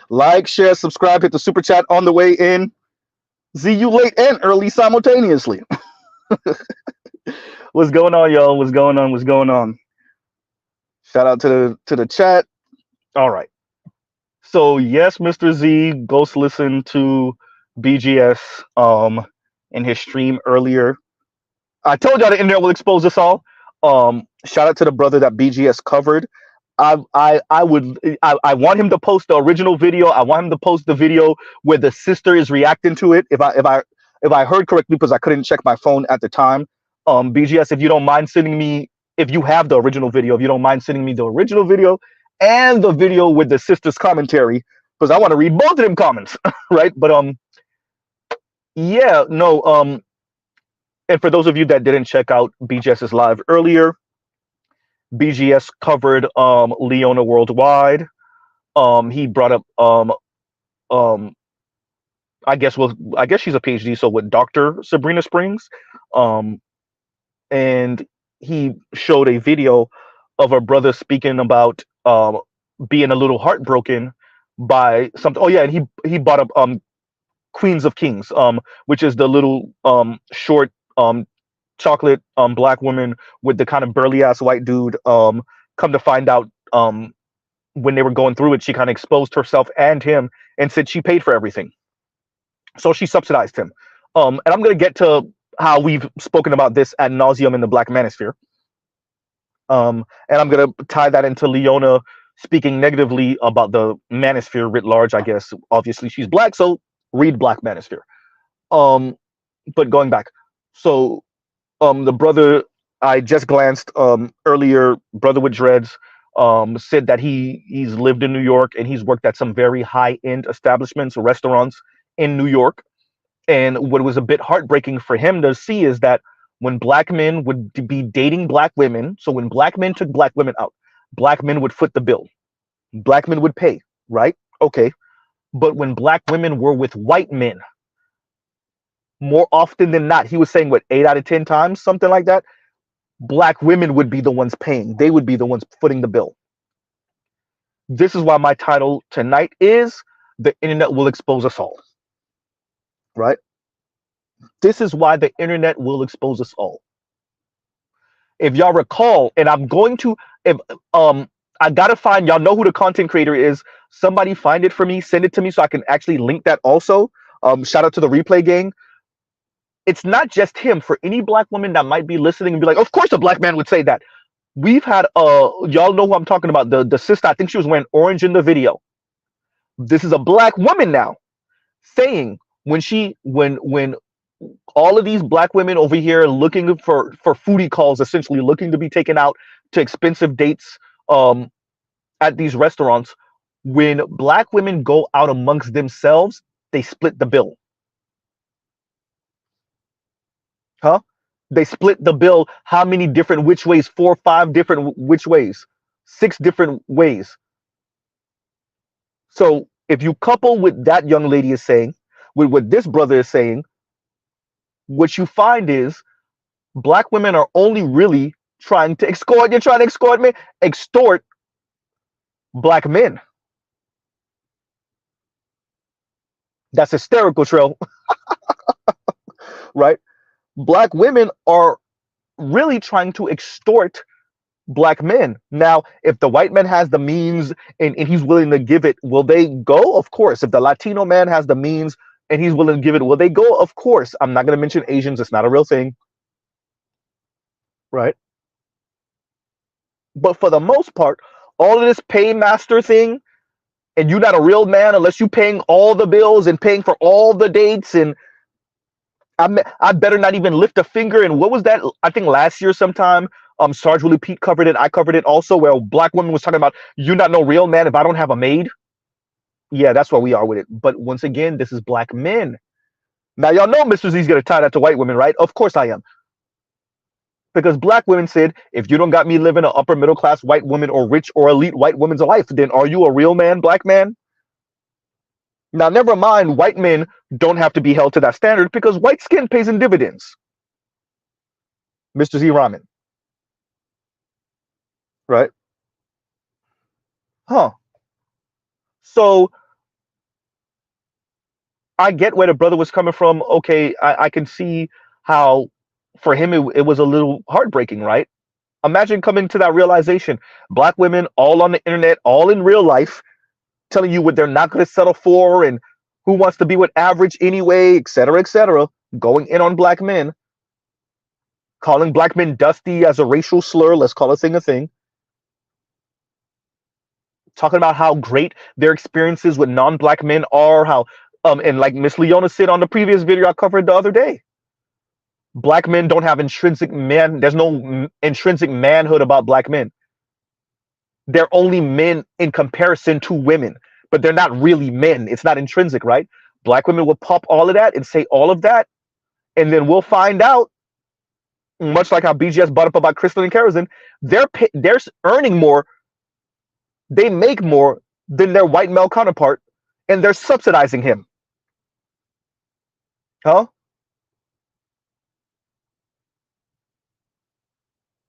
Like, share, subscribe, hit the super chat on the way in. See you late and early simultaneously. What's going on, y'all? What's going on? What's going on? Shout out to the chat. All right. So yes, Mr. Z, Ghost listened to BGS in his stream earlier. I told y'all the internet will expose us all. Shout out to the brother that BGS covered. I want him to post the original video. I want him to post the video where the sister is reacting to it. If I heard correctly, because I couldn't check my phone at the time. BGS, if you don't mind sending me, if you have the original video, if you don't mind sending me the original video and the video with the sister's commentary, because I want to read both of them comments, right? But yeah, no, and for those of you that didn't check out BGS's live earlier, BGS covered Leona Worldwide. He brought up um I guess she's a PhD, so with Dr. Sabrina Springs. And he showed a video of a brother speaking about being a little heartbroken by something. Oh yeah, and he brought up Queens of Kings, which is the little short chocolate black woman with the kind of burly ass white dude. Come to find out, when they were going through it, she kind of exposed herself and him and said she paid for everything, so she subsidized him. And I'm gonna get to how we've spoken about this ad nauseum in the Black Manosphere. And I'm gonna tie that into Leona speaking negatively about the Manosphere writ large. I guess obviously she's black, so read Black Manosphere. But going back, so the brother I just glanced earlier, brother with dreads, said that he's lived in New York and he's worked at some very high end establishments, restaurants in New York. And what was a bit heartbreaking for him to see is that when black men would be dating black women, so when black men took black women out, black men would foot the bill, black men would pay, right? Okay. But when black women were with white men, more often than not, he was saying what, 8 out of 10 times, something like that, black women would be the ones paying. They would be the ones footing the bill. This is why my title tonight is "The Internet Will Expose Us All." Right? This is why the internet will expose us all. If y'all recall, and I'm going to, if I gotta find, y'all know who the content creator is. Somebody find it for me, send it to me so I can actually link that also. Shout out to the replay gang. It's not just him. For any black woman that might be listening and be like, of course a black man would say that. We've had y'all know who I'm talking about. The sister, I think she was wearing orange in the video. This is a black woman now saying when all of these black women over here looking for foodie calls, essentially looking to be taken out to expensive dates at these restaurants, when black women go out amongst themselves, they split the bill. Huh? They split the bill. How many different which ways? 4 or 5 different which ways? 6 different ways. So if you couple with that young lady is saying, with what this brother is saying, what you find is black women are only really trying to extort. You're trying to extort me, extort black men. That's hysterical, Trail. Right? Black women are really trying to extort black men. Now, if the white man has the means and he's willing to give it, will they go? Of course. If the Latino man has the means and he's willing to give it, will they go? Of course. I'm not going to mention Asians. It's not a real thing. Right? But for the most part, all of this paymaster thing, and you're not a real man unless you're paying all the bills and paying for all the dates, and I better not even lift a finger. And what was that? I think last year sometime, Sarge Willie Pete covered it. I covered it also, where a black woman was talking about, you're not no real man if I don't have a maid. Yeah, that's where we are with it. But once again, this is black men. Now, y'all know Mr. Z's going to tie that to white women, right? Of course I am. Because black women said, if you don't got me living an upper middle class white woman or rich or elite white woman's life, then are you a real man, black man? Now, never mind, white men don't have to be held to that standard because white skin pays in dividends. Mr. Z Ramen. Right? Huh. So I get where the brother was coming from. Okay, I can see how for him it was a little heartbreaking, right? Imagine coming to that realization. Black women all on the internet, all in real life, telling you what they're not going to settle for and who wants to be with average anyway, etc., going in on black men, calling black men dusty as a racial slur. Let's call a thing a thing. Talking about how great their experiences with non-black men are, how and like Miss Leona said on the previous video I covered the other day, black men don't have intrinsic man. There's no intrinsic manhood about black men. They're only men in comparison to women, but they're not really men. It's not intrinsic, right? Black women will pop all of that and say all of that, and then we'll find out, much like how BGS brought up about Crystal and Kerosene, they're earning more, they make more than their white male counterpart, and they're subsidizing him. Huh?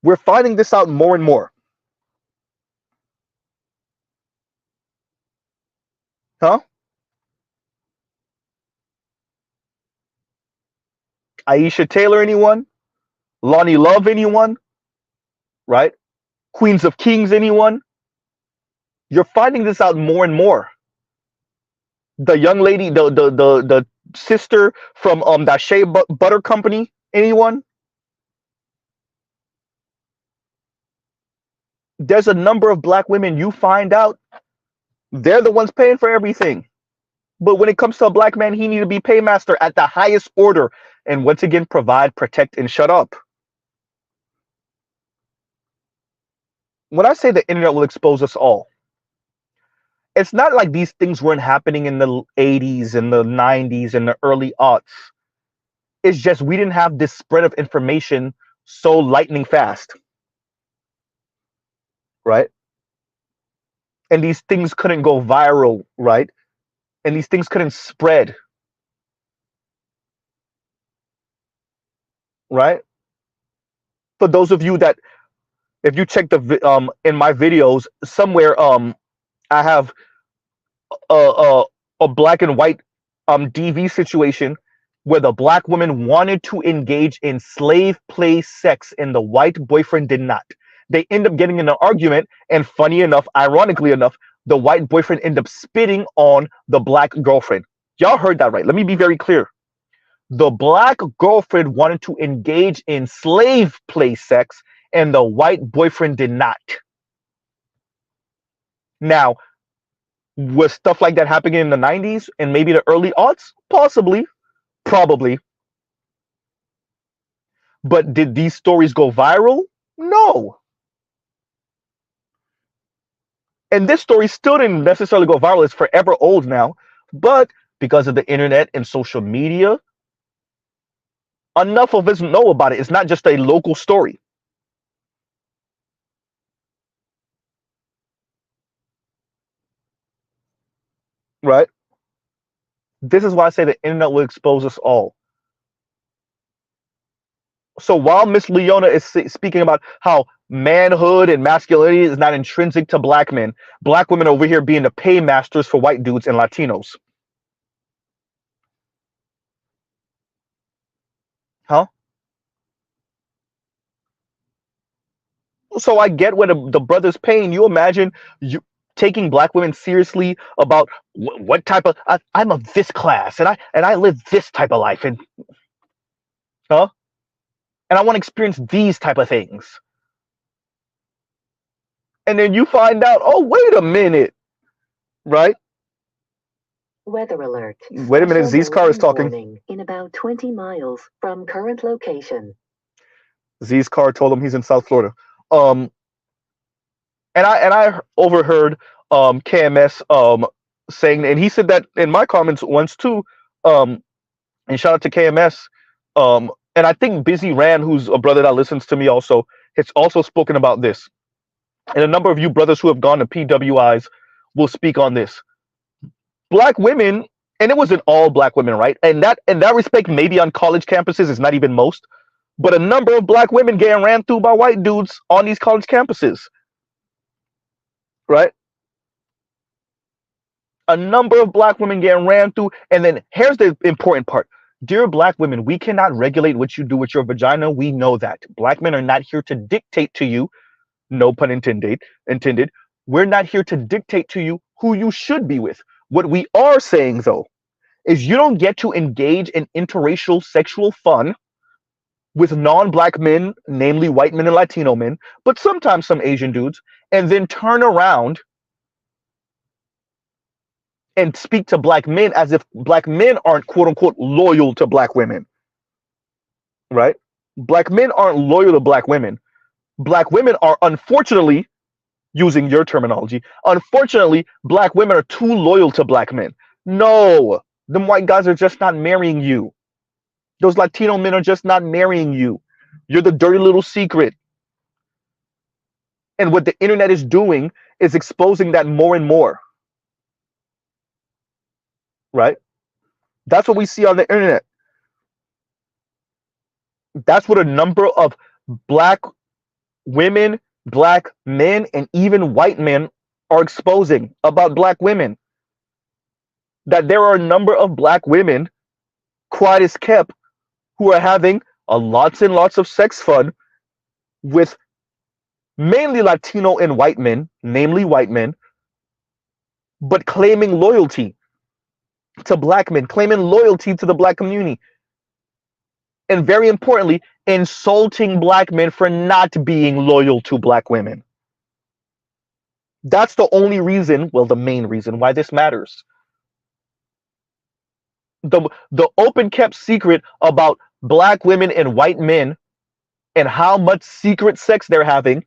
We're finding this out more and more. Huh? Aisha Taylor, anyone? Lonnie Love, anyone? Right? Queens of Kings, anyone? You're finding this out more and more. The young lady, the sister from that Shea Butter Company, anyone? There's a number of black women you find out they're the ones paying for everything. But when it comes to a black man, he needs to be paymaster at the highest order. And once again, provide, protect, and shut up. When I say the internet will expose us all, it's not like these things weren't happening in the 80s and the 90s and the early aughts. It's just we didn't have this spread of information so lightning fast. Right? And these things couldn't go viral, right? And these things couldn't spread. Right? For those of you that, if you check the in my videos somewhere, I have a black and white DV situation where the black woman wanted to engage in slave play sex and the white boyfriend did not. They end up getting in an argument, and funny enough, ironically enough, the white boyfriend ended up spitting on the black girlfriend. Y'all heard that right. Let me be very clear. The black girlfriend wanted to engage in slave play sex and the white boyfriend did not. Now, was stuff like that happening in the 90s and maybe the early aughts? Possibly. Probably. But did these stories go viral? No. And this story still didn't necessarily go viral. It's forever old now. But because of the internet and social media, enough of us know about it. It's not just a local story. Right? This is why I say the internet will expose us all. So while Miss Leona is speaking about how manhood and masculinity is not intrinsic to black men, black women over here being the paymasters for white dudes and Latinos. Huh? So I get where the brother's pain. You imagine you taking black women seriously about what type of I'm of this class and I live this type of life and huh? And I want to experience these type of things. And then you find out, oh, wait a minute, right? Weather alert. Wait a minute, Z's car is talking. In about 20 miles from current location. Z's car told him he's in South Florida. And I overheard KMS saying, and he said that in my comments once too. And shout out to KMS. And I think Busy Ran, who's a brother that listens to me also, has also spoken about this. And a number of you brothers who have gone to PWIs will speak on this. Black women, and it wasn't all black women, right? And that in that respect, maybe on college campuses, it's not even most, but a number of black women getting ran through by white dudes on these college campuses, right? a number of black women getting ran through. And then here's the important part. Dear black women, we cannot regulate what you do with your vagina. We know that. Black men are not here to dictate to you, no pun intended. We're not here to dictate to you who you should be with. What we are saying, though, is you don't get to engage in interracial sexual fun with non-black men, namely white men and Latino men, but sometimes some Asian dudes, and then turn around and speak to black men as if black men aren't quote unquote loyal to black women, right? Black men aren't loyal to black women. Black women are, unfortunately, using your terminology, unfortunately, black women are too loyal to black men. No, them white guys are just not marrying you. Those Latino men are just not marrying you. You're the dirty little secret. And what the internet is doing is exposing that more and more. Right? That's what we see on the internet. That's what a number of black women, black men, and even white men are exposing about black women. That there are a number of black women, quiet as kept, who are having lots and lots of sex fun with mainly Latino and white men, namely white men, but claiming loyalty to black men, claiming loyalty to the black community. And very importantly, insulting black men for not being loyal to black women. That's the only reason, well, the main reason why this matters. The open kept secret about black women and white men and how much secret sex they're having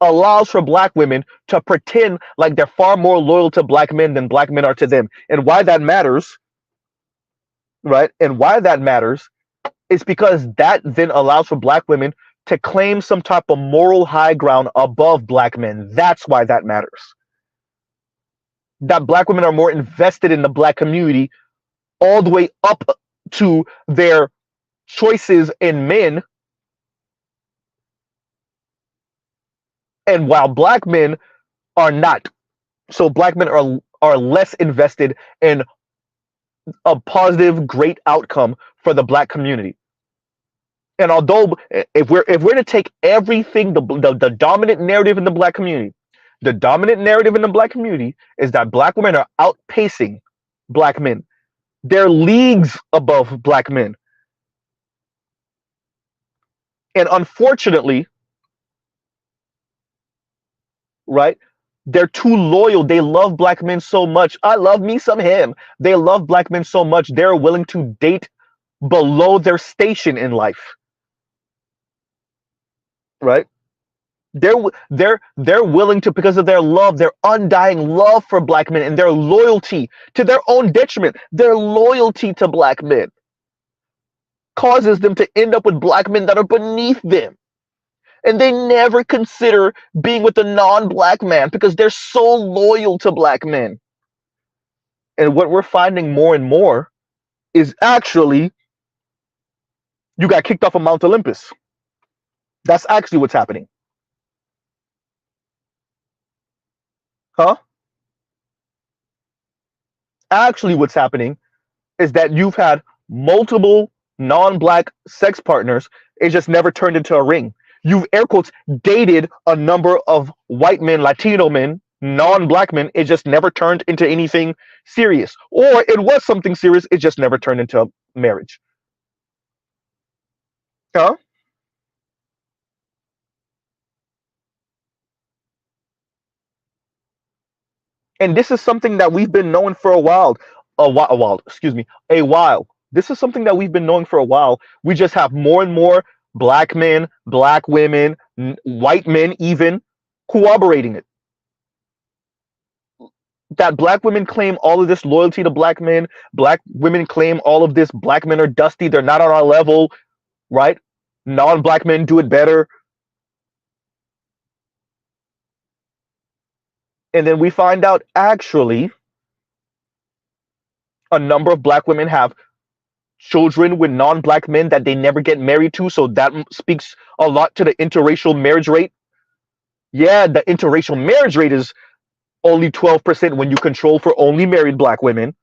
allows for black women to pretend like they're far more loyal to black men than black men are to them. And why that matters, right? And why that matters is because that then allows for black women to claim some type of moral high ground above black men. That's why that matters. That black women are more invested in the black community all the way up to their choices in men. And while black men are not. So black men are less invested in a positive, great outcome for the black community. And although if we're to take everything, the dominant narrative in the black community, the dominant narrative in the black community is that black women are outpacing black men. They're leagues above black men. And unfortunately, right, they're too loyal. They love black men so much. I love me some him. They love black men so much they're willing to date below their station in life. Right? They're willing to, because of their love, their undying love for black men and their loyalty to their own detriment. Their loyalty to black men causes them to end up with black men that are beneath them. And they never consider being with a non-black man because they're so loyal to black men. And what we're finding more and more is actually you got kicked off of Mount Olympus. That's actually what's happening. Huh? Actually, what's happening is that you've had multiple non-black sex partners. It just never turned into a ring. You've, air quotes, dated a number of white men, Latino men, non-black men. It just never turned into anything serious. Or it was something serious. It just never turned into a marriage. Huh? And this is something that we've been knowing for a while. A while. This is something that we've been knowing for a while. We just have more and more black men, black women, white men even corroborating it. That black women claim all of this loyalty to black men. Black women claim all of this. Black men are dusty. They're not on our level, right? Non-black men do it better. And then we find out actually a number of black women have children with non-black men that they never get married to. So that speaks a lot to the interracial marriage rate. Yeah, the interracial marriage rate is only 12% when you control for only married black women.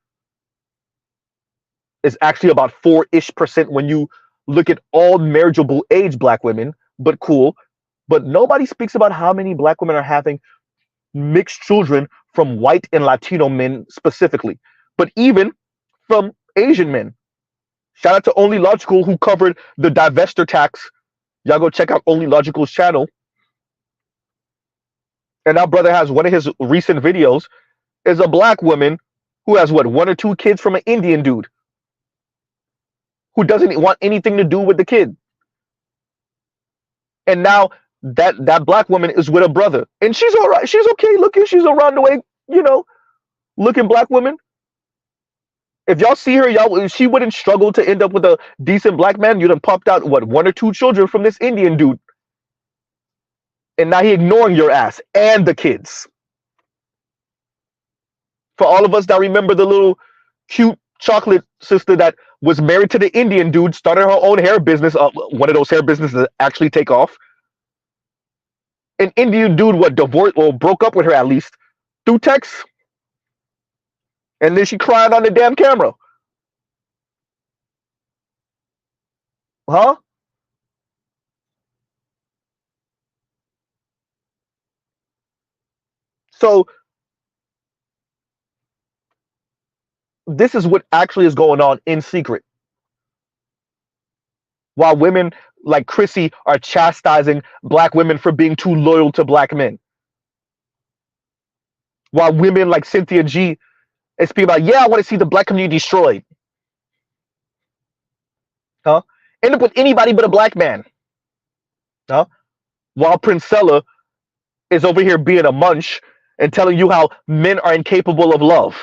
It's actually about 4-ish% when you look at all marriageable age black women, but cool. But nobody speaks about how many black women are having mixed children from white and Latino men specifically, but even from Asian men. Shout out to Only Logical who covered the divestiture tax. Y'all go check out Only Logical's channel. And our brother has one of his recent videos is a black woman who has what, one or two kids from an Indian dude who doesn't want anything to do with the kid. And now that black woman is with a brother, and she's all right. She's okay looking. She's around the way, looking black woman. If y'all see her, she wouldn't struggle to end up with a decent black man. You'd have popped out what, one or two children from this Indian dude, and now he ignoring your ass and the kids. For all of us that remember the little cute chocolate sister that was married to the Indian dude, started her own hair business, one of those hair businesses that actually take off. An Indian dude, what, divorced or broke up with her at least through text, and then she crying on the damn camera. Huh? So this is what actually is going on in secret. While women like Chrissy are chastising black women for being too loyal to black men. While women like Cynthia G is speaking about, yeah, I want to see the black community destroyed. Huh? End up with anybody but a black man. Huh? While Princella is over here being a munch and telling you how men are incapable of love.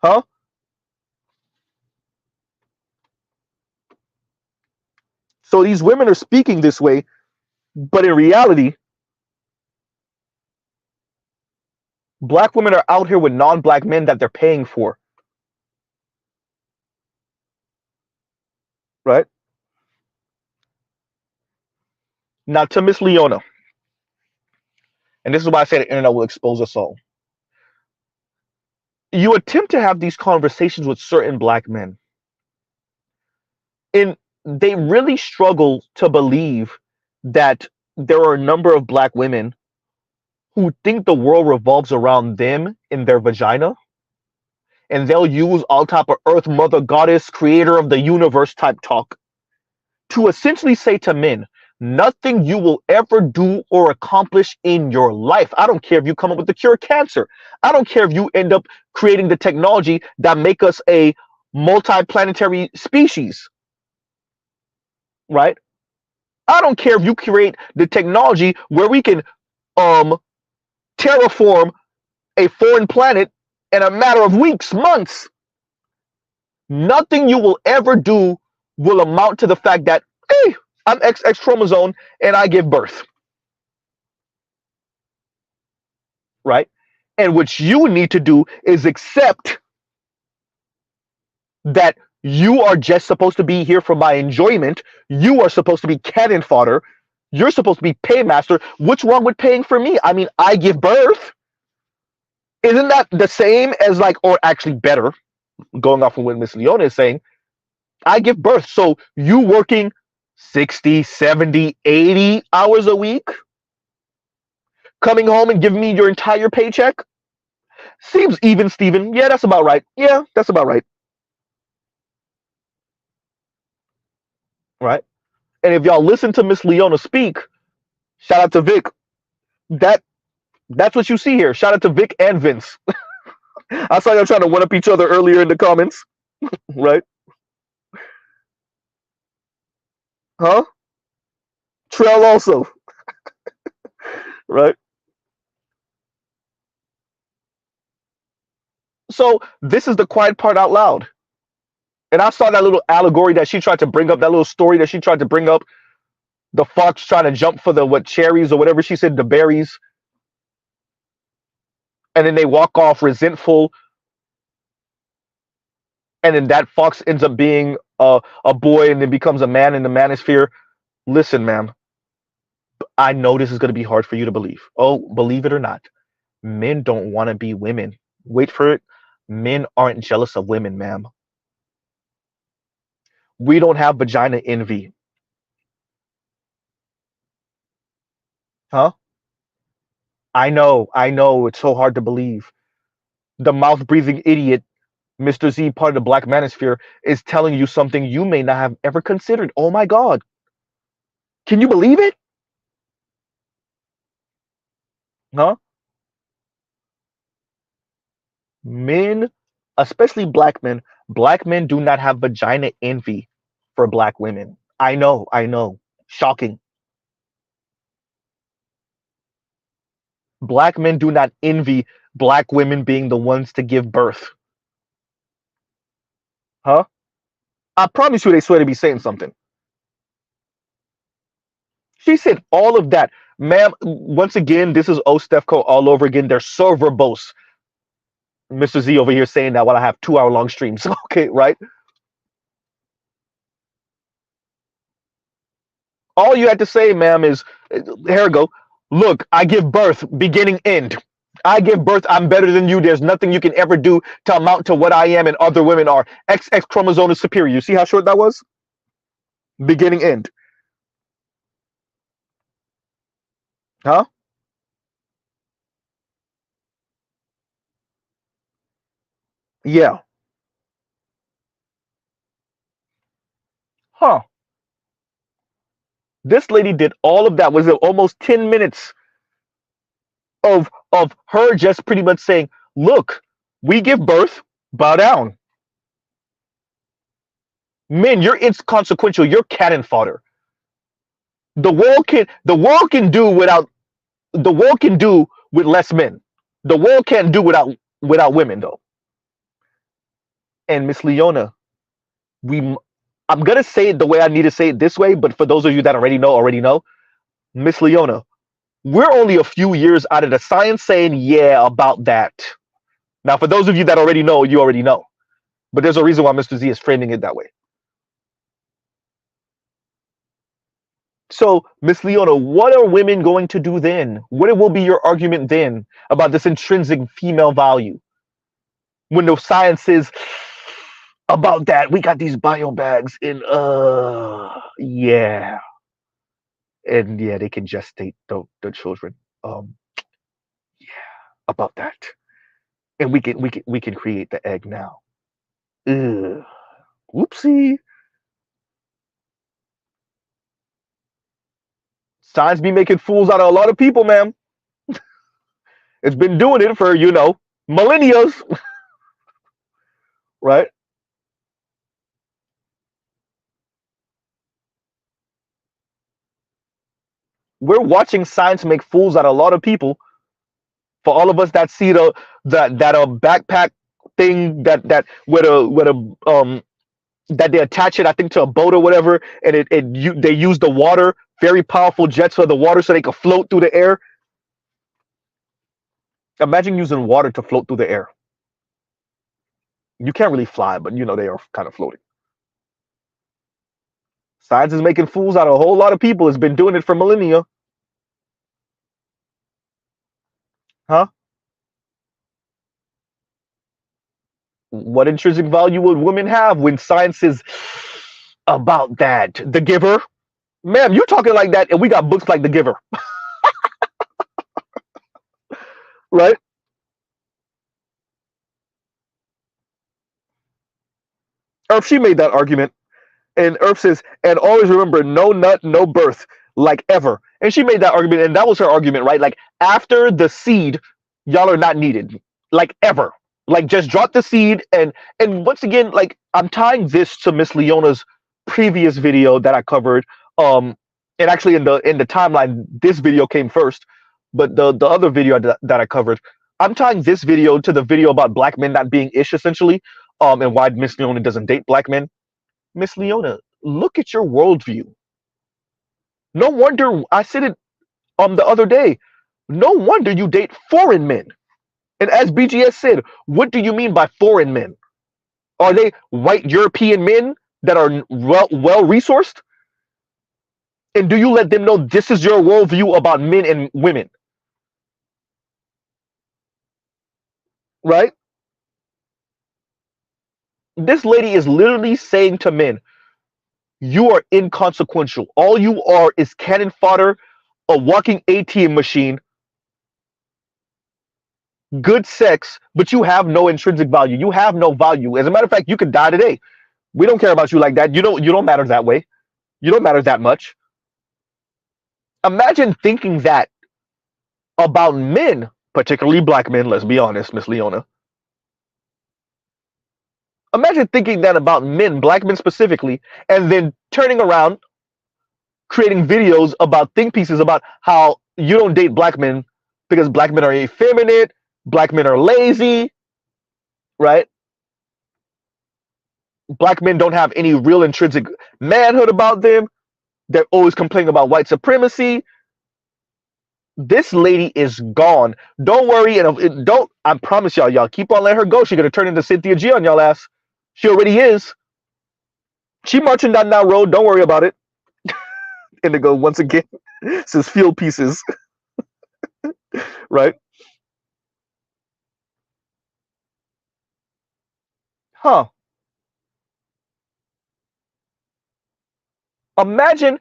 Huh? So these women are speaking this way, but in reality, black women are out here with non-black men that they're paying for. Right? Now to Miss Leona, and this is why I say the internet will expose us all. You attempt to have these conversations with certain black men, and they really struggle to believe that there are a number of black women who think the world revolves around them in their vagina, and they'll use all type of earth mother goddess creator of the universe type talk to essentially say to men, nothing you will ever do or accomplish in your life. I don't care if you come up with the cure cancer. I don't care if you end up creating the technology that make us a multi-planetary species. Right? I don't care if you create the technology where we can terraform a foreign planet in a matter of weeks, months. Nothing you will ever do will amount to the fact that, hey, I'm XX chromosome and I give birth. Right? And what you need to do is accept that you are just supposed to be here for my enjoyment. You are supposed to be cannon fodder. You're supposed to be paymaster. What's wrong with paying for me? I mean, I give birth. Isn't that the same as like, or actually better, going off of what Miss Leona is saying, I give birth. So you working 60, 70, 80 hours a week, coming home and giving me your entire paycheck? Seems even, Steven. Yeah, that's about right. Yeah, that's about right. Right? And if y'all listen to Miss Leona speak, shout out to Vic. That's what you see here. Shout out to Vic and Vince. I saw y'all trying to one up each other earlier in the comments. Right? Huh? Trail also. Right? So this is the quiet part out loud. And I saw that little allegory that she tried to bring up, that little story that she tried to bring up. The fox trying to jump for the cherries or whatever she said, the berries. And then they walk off resentful. And then that fox ends up being a boy and then becomes a man in the manosphere. Listen, ma'am. I know this is going to be hard for you to believe. Oh, believe it or not, men don't want to be women. Wait for it. Men aren't jealous of women, ma'am. We don't have vagina envy. Huh? I know, it's so hard to believe. The mouth breathing idiot, Mr. Z, part of the Black Manosphere, is telling you something you may not have ever considered. Oh my God. Can you believe it? Huh? Men, especially black men do not have vagina envy for black women. I know. Shocking. Black men do not envy black women being the ones to give birth. Huh? I promise you they swear to be saying something. She said all of that. Ma'am, once again, this is Ostefco all over again. They're so verbose. Mr. Z over here saying that while I have 2 hour long streams. Okay, right? All you had to say, ma'am, is here we go. Look, I give birth, beginning, end. I give birth, I'm better than you. There's nothing you can ever do to amount to what I am and other women are. XX chromosome is superior. You see how short that was? Beginning, end. Huh? Yeah. Huh. This lady did all of that. Was it almost 10 minutes of her just pretty much saying, look, we give birth, bow down. Men, you're inconsequential. You're cannon fodder. The world can do without the world can do with less men. The world can't do without women though. And Miss Leona, we I'm gonna say it the way I need to say it this way, but for those of you that already know. Miss Leona, we're only a few years out of the science saying yeah about that. Now, for those of you that already know, you already know. But there's a reason why Mr. Z is framing it that way. So, Miss Leona, what are women going to do then? What will be your argument then about this intrinsic female value? When the science is about that, we got these bio bags in yeah. And yeah, they can gestate the children. Yeah, about that. And we can create the egg now. Ugh. Whoopsie. Science be making fools out of a lot of people, man. It's been doing it for, millennia, right? We're watching science make fools out of a lot of people. For all of us that see that backpack thing that with a that they attach it, I think, to a boat or whatever, and they use the water, very powerful jets for the water, so they can float through the air. Imagine using water to float through the air. You can't really fly, but they are kind of floating. Science is making fools out of a whole lot of people. It's been doing it for millennia. Huh? What intrinsic value would women have when science is about that? The Giver? Ma'am, you're talking like that, and we got books like The Giver. Right? Earth, she made that argument. And Earth says, and always remember, no nut, no birth, like ever. And she made that argument, and that was her argument, right? Like, after the seed, y'all are not needed, like ever. Like, just drop the seed, and once again, like, I'm tying this to Miss Leona's previous video that I covered. And actually, in the timeline, this video came first, but the other video that I covered, I'm tying this video to the video about black men not being ish, essentially, and why Miss Leona doesn't date black men. Miss Leona, look at your worldview. No wonder I said it the other day. No wonder you date foreign men. And as BGS said, what do you mean by foreign men? Are they white European men that are well resourced? And do you let them know this is your worldview about men and women? Right? This lady is literally saying to men, you are inconsequential. All you are is cannon fodder, a walking ATM machine, good sex, but you have no intrinsic value. You have no value. As a matter of fact, you could die today. We don't care about you like that. You don't matter that way. You don't matter that much. Imagine thinking that about men, particularly black men, let's be honest, Miss Leona. Imagine thinking that about men, black men specifically, and then turning around, creating videos about think pieces about how you don't date black men because black men are effeminate, black men are lazy, right? Black men don't have any real intrinsic manhood about them. They're always complaining about white supremacy. This lady is gone. Don't worry, and don't. I promise y'all keep on letting her go. She's gonna turn into Cynthia G on y'all ass. She already is. She marching down that road. Don't worry about it. Indigo once again says field pieces, right? Huh? Imagine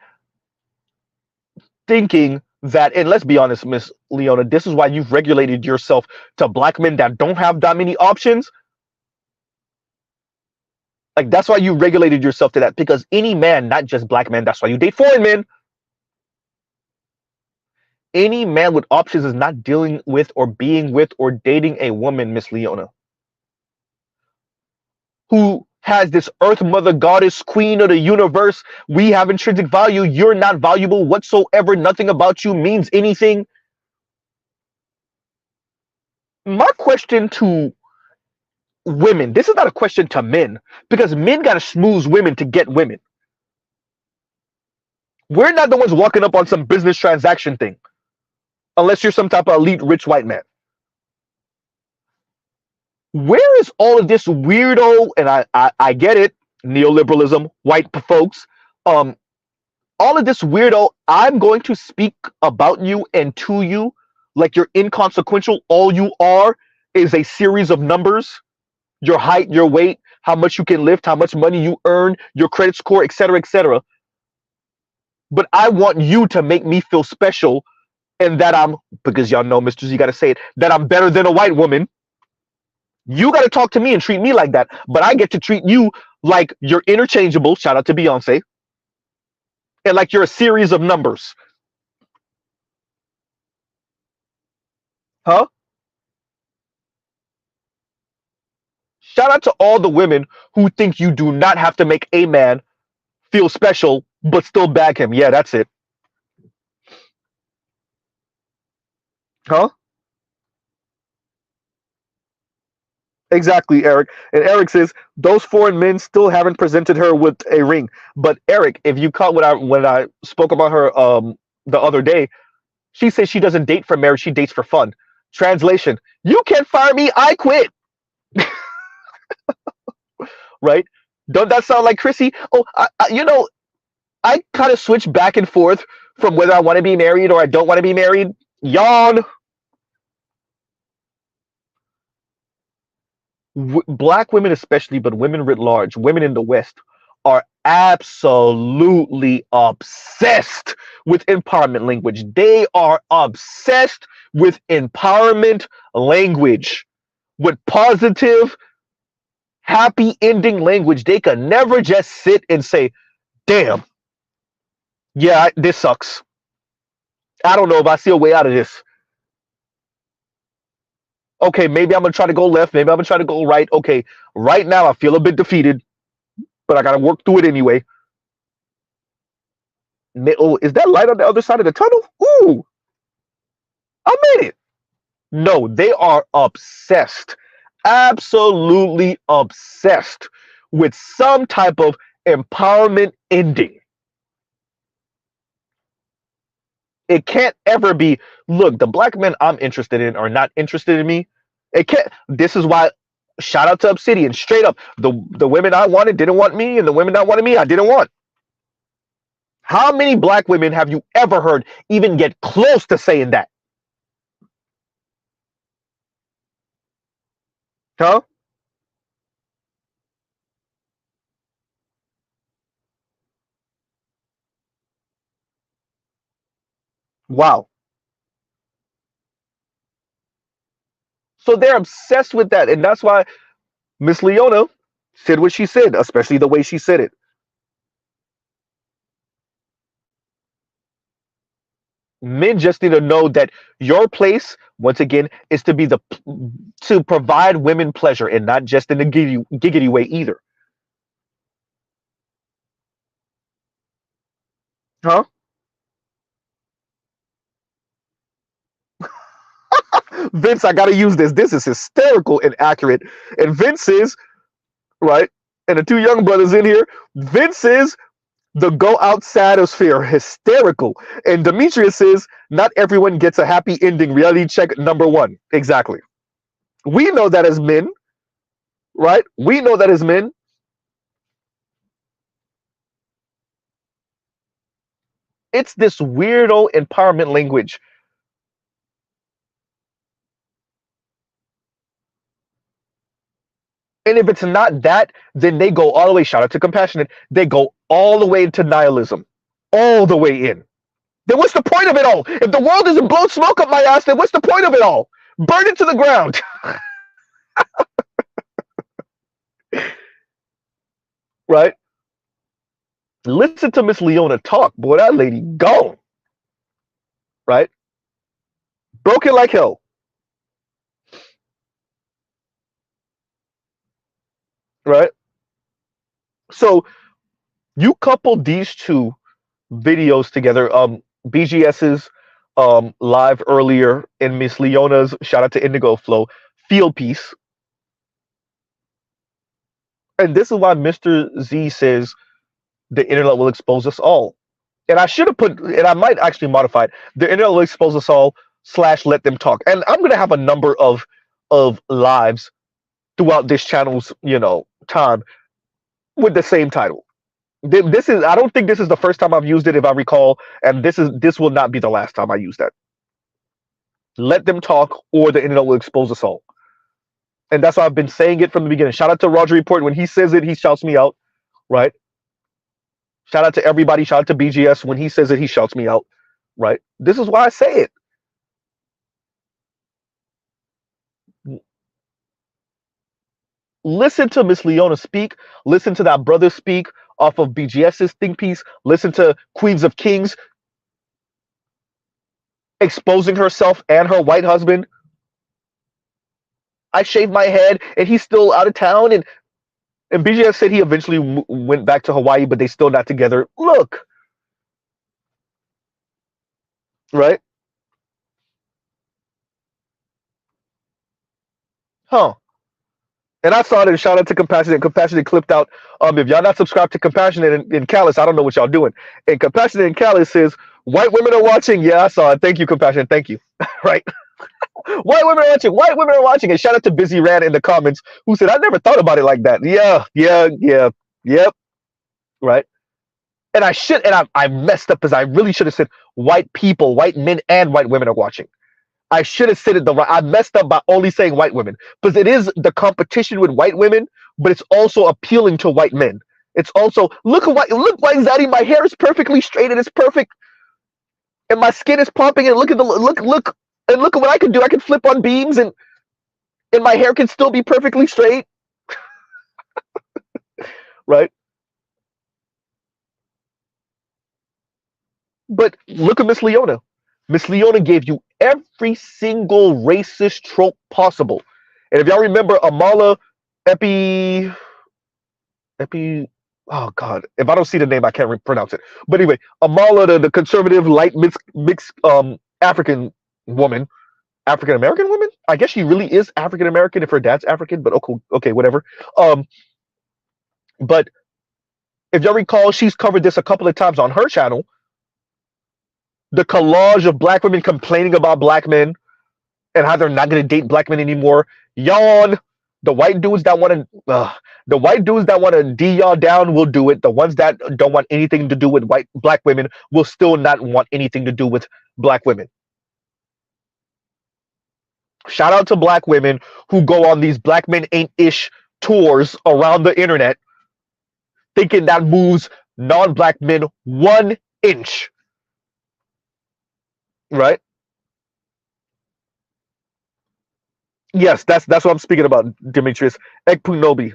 thinking that, and let's be honest, Miss Leona, this is why you've regulated yourself to black men that don't have that many options. Like that's why you regulated yourself to that, because any man, not just black men, that's why you date foreign men. Any man with options is not dealing with or being with or dating a woman, Miss Leona, who has this earth mother goddess queen of the universe. We have intrinsic value. You're not valuable whatsoever. Nothing about you means anything. My question to women, this is not a question to men, because men got to schmooze women to get women. We're not the ones walking up on some business transaction thing, unless you're some type of elite rich white man. Where is all of this weirdo, and I get it, neoliberalism, white folks, all of this weirdo, I'm going to speak about you and to you like you're inconsequential. All you are is a series of numbers, your height, your weight, how much you can lift, how much money you earn, your credit score, etc., etc. But I want you to make me feel special, and that I'm, because y'all know, Mr. Z, got to say it, that I'm better than a white woman. You got to talk to me and treat me like that, but I get to treat you like you're interchangeable. Shout out to Beyonce. And like you're a series of numbers. Huh? Shout out to all the women who think you do not have to make a man feel special, but still bag him. Yeah, that's it. Huh? Exactly, Eric. And Eric says those foreign men still haven't presented her with a ring. But Eric, if you caught when I spoke about her the other day, she says she doesn't date for marriage, she dates for fun. Translation: you can't fire me, I quit. Right? Don't that sound like Chrissy? Oh, I kind of switch back and forth from whether I want to be married or I don't want to be married. Yawn. Black women especially, but women writ large, women in the West, are absolutely obsessed with empowerment language. They are obsessed with empowerment language, with positive, happy ending language. They can never just sit and say, damn, yeah, this sucks. I don't know if I see a way out of this. Okay, maybe I'm going to try to go left. Maybe I'm going to try to go right. Okay, right now I feel a bit defeated, but I got to work through it anyway. Oh, is that light on the other side of the tunnel? Ooh, I made it. No, they are obsessed, absolutely obsessed with some type of empowerment ending. It can't ever be, look, the black men I'm interested in are not interested in me. It can't. This is why, shout out to Obsidian, straight up. The women I wanted didn't want me, and the women that wanted me, I didn't want. How many black women have you ever heard even get close to saying that? Huh? Wow. So they're obsessed with that. And that's why Miss Leona said what she said, especially the way she said it. Men just need to know that your place, once again, is to be the to provide women pleasure and not just in a giggity way either. Huh? Vince, I gotta use this. This is hysterical and accurate. And Vince is, right? And the two young brothers in here, Vince is the go outside of sphere, hysterical. And Demetrius says, not everyone gets a happy ending. Reality check number one. Exactly. We know that as men, right? We know that as men. It's this weirdo empowerment language. And if it's not that, then they go all the way, shout out to Compassionate, they go all the way into nihilism. All the way in. Then what's the point of it all? If the world isn't blowing smoke up my ass, then what's the point of it all? Burn it to the ground. Right? Listen to Miss Leona talk. Boy, that lady gone. Right? Broken like hell. Right? So you couple these two videos together. BGS's live earlier in Miss Leona's shout out to Indigo Flow field piece. And this is why Mr. Z says the internet will expose us all. And I should have put, and I might actually modify it. The internet will expose us all / let them talk. And I'm gonna have a number of lives throughout this channel's time with the same title. This is, I don't think this is the first time I've used it, if I recall, and this will not be the last time I use that. Let them talk, or the internet will expose us all. And that's why I've been saying it from the beginning. Shout out to Roger Report. When he says it, he shouts me out. Right? Shout out to everybody. Shout out to BGS. When he says it, he shouts me out. Right? This is why I say it. Listen to Miss Leona speak. Listen to that brother speak off of BGS's think piece. Listen to Queens of Kings exposing herself and her white husband. I shaved my head and he's still out of town. And BGS said he eventually went back to Hawaii, but they still not together. Look. Right? Huh. And I saw it and shout out to Compassionate. Compassionate clipped out. If y'all not subscribed to Compassionate and Callus, I don't know what y'all doing. And Compassionate and Callus says, white women are watching. Yeah, I saw it. Thank you, Compassionate. Thank you. Right? White women are watching. White women are watching. And shout out to Busy Rad in the comments who said, I never thought about it like that. Yeah. Yep. Right? And I messed up because I really should have said white people, white men and white women are watching. I should have said it the right. I messed up by only saying white women because it is the competition with white women, but it's also appealing to white men. It's also look white Zaddy, my hair is perfectly straight and it's perfect, and my skin is pumping. And look at what I can do. I can flip on beams and my hair can still be perfectly straight, right? But look at Miss Leona. Miss Leona gave you every single racist trope possible. And if y'all remember Amala oh God, if I don't see the name, I can't pronounce it. But anyway, Amala, the conservative, light mixed African woman, African American woman. I guess she really is African American if her dad's African, but okay, whatever. But if y'all recall, she's covered this a couple of times on her channel. The collage of black women complaining about black men and how they're not going to date black men anymore. Yawn. The white dudes that want to, the white dudes that want to d y'all down will do it. The ones that don't want anything to do with black women will still not want anything to do with black women. Shout out to black women who go on these black men ain't ish tours around the internet, thinking that moves non-black men 1 inch. Right? Yes, that's what I'm speaking about, Demetrius Ekpunobi.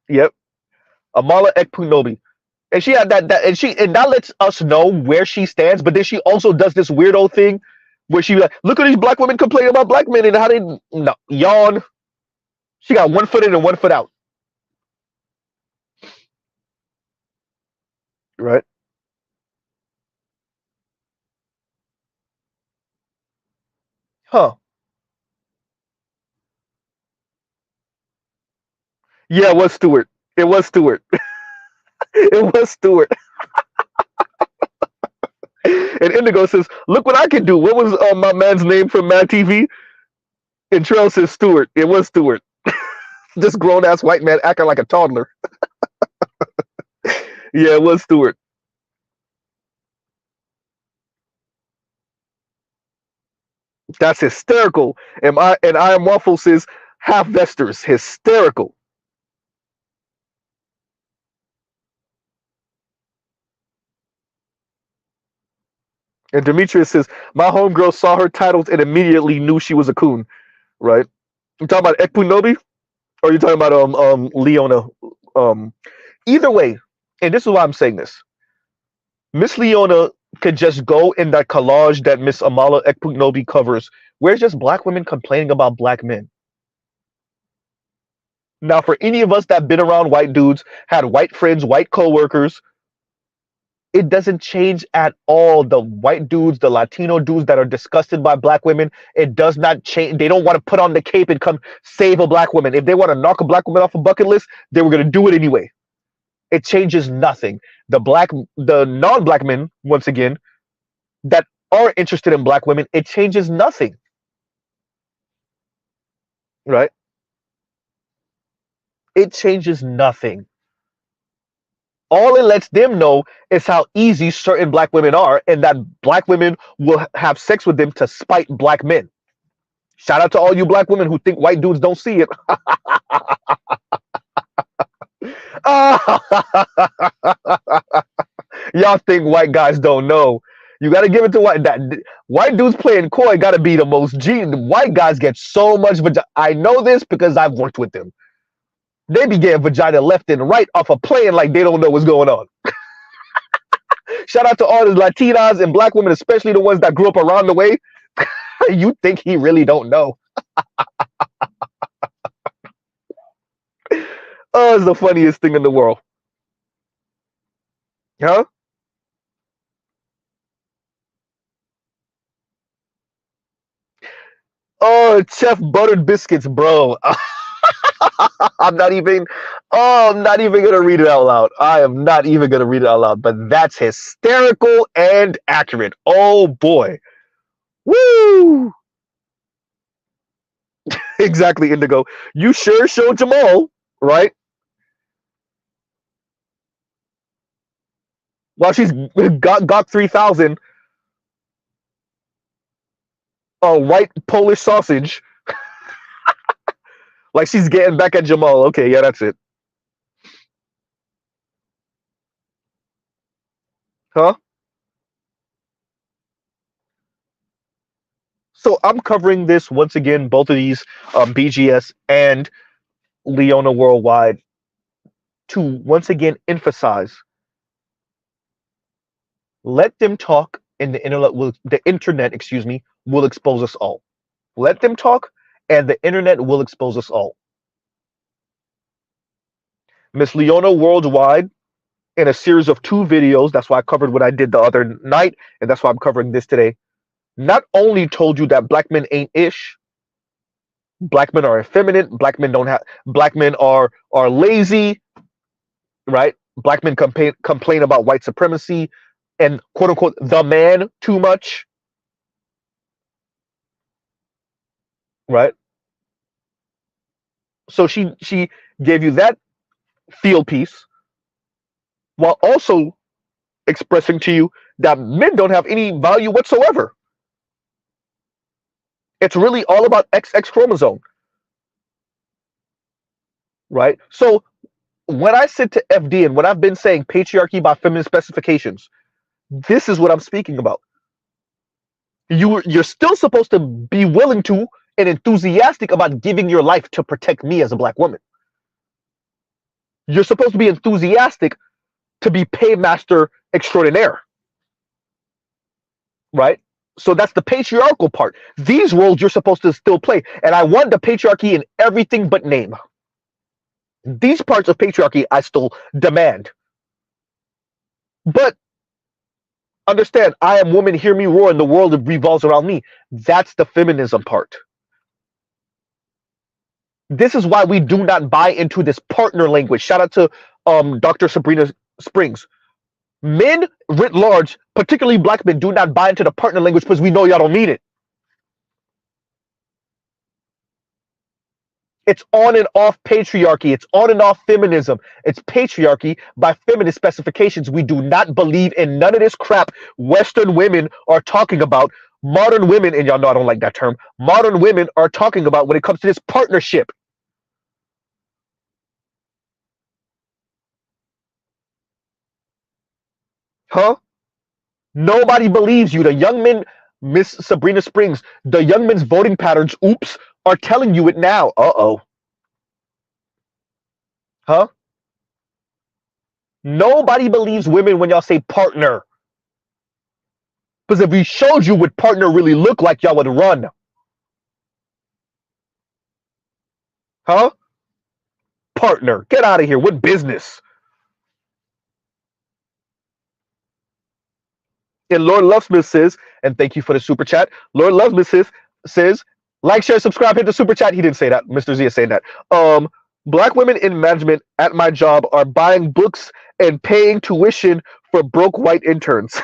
Yep, Amala Ekpunobi. And she had and that lets us know where she stands. But then she also does this weirdo thing where she like, look at these black women complaining about black men and how they no yawn. She got 1 foot in and 1 foot out. Right? Huh? Yeah, it was Stewart. It was Stewart. It was Stewart. And Indigo says, "Look what I can do." What was my man's name from Mad TV? And Trail says Stewart. It was Stewart. This grown ass white man acting like a toddler. Yeah, it was Stewart. That's hysterical. I am Waffle says half vesters. Hysterical. And Demetrius says, my homegirl saw her titles and immediately knew she was a coon. Right? You talking about Ekpunobi? Or you talking about Leona? Either way, and this is why I'm saying this. Miss Leona could just go in that collage that Miss Amala Ekpunobi covers, where it's just black women complaining about black men. Now, for any of us that been around white dudes, had white friends, white coworkers, it doesn't change at all. The white dudes, the Latino dudes that are disgusted by black women, it does not change. They don't want to put on the cape and come save a black woman. If they want to knock a black woman off a bucket list, they were going to do it anyway. It changes nothing. The non-black men, once again, that are interested in black women, it changes nothing. Right? It changes nothing. All it lets them know is how easy certain black women are, and that black women will have sex with them to spite black men. Shout out to all you black women who think white dudes don't see it. Y'all think white guys don't know. You got to give it to white dudes playing coy. Got to be the most white guys get so much vagina. I know this because I've worked with them. They be getting vagina left and right off of playing like they don't know what's going on. Shout out to all the Latinas and black women, especially the ones that grew up around the way. You think he really don't know. Oh, it's the funniest thing in the world. Huh? Oh, Chef Buttered Biscuits, bro. I'm not even gonna read it out loud. I am not even gonna read it out loud, but that's hysterical and accurate. Oh boy. Woo! Exactly, Indigo. You sure showed Jamal, right? While she's got 3,000 white Polish sausage. Like she's getting back at Jamal. Okay, yeah, that's it. Huh? So I'm covering this once again, both of these, BGS and Leona Worldwide, to once again emphasize: let them talk, and the internet, excuse me, will expose us all. Let them talk, and the internet will expose us all. Miss Leona Worldwide, in a series of 2 videos, that's why I covered what I did the other night, and that's why I'm covering this today, not only told you that black men ain't ish, black men are effeminate, black men are lazy, right? Black men complain about white supremacy and quote unquote the man too much, right? So she gave you that field piece while also expressing to you that men don't have any value whatsoever. It's really all about XX chromosome, right? So when I sit to FD and when I've been saying patriarchy by feminine specifications, this is what I'm speaking about. You're still supposed to be willing to and enthusiastic about giving your life to protect me as a black woman. You're supposed to be enthusiastic to be paymaster extraordinaire, right? So that's the patriarchal part. These roles you're supposed to still play. And I want the patriarchy in everything but name. These parts of patriarchy I still demand. But understand, I am woman, hear me roar, and the world revolves around me. That's the feminism part. This is why we do not buy into this partner language. Shout out to Dr. Sabrina Springs. Men writ large, particularly black men, do not buy into the partner language because we know y'all don't mean it. It's on and off patriarchy. It's on and off feminism. It's patriarchy by feminist specifications. We do not believe in none of this crap Western women are talking about. Modern women, and y'all know I don't like that term, modern women are talking about when it comes to this partnership. Huh? Nobody believes you. The young men, Miss Sabrina Springs, the young men's voting patterns, oops, are telling you it now. Uh-oh. Huh? Nobody believes women when y'all say partner. Because if we showed you what partner really looked like, y'all would run. Huh? Partner. Get out of here. What business? And Lord Lovesmith says, and thank you for the super chat. Lord Lovesmith says, like, share, subscribe, hit the super chat. He didn't say that. Mr. Z is saying that. Black women in management at my job are buying books and paying tuition for broke white interns.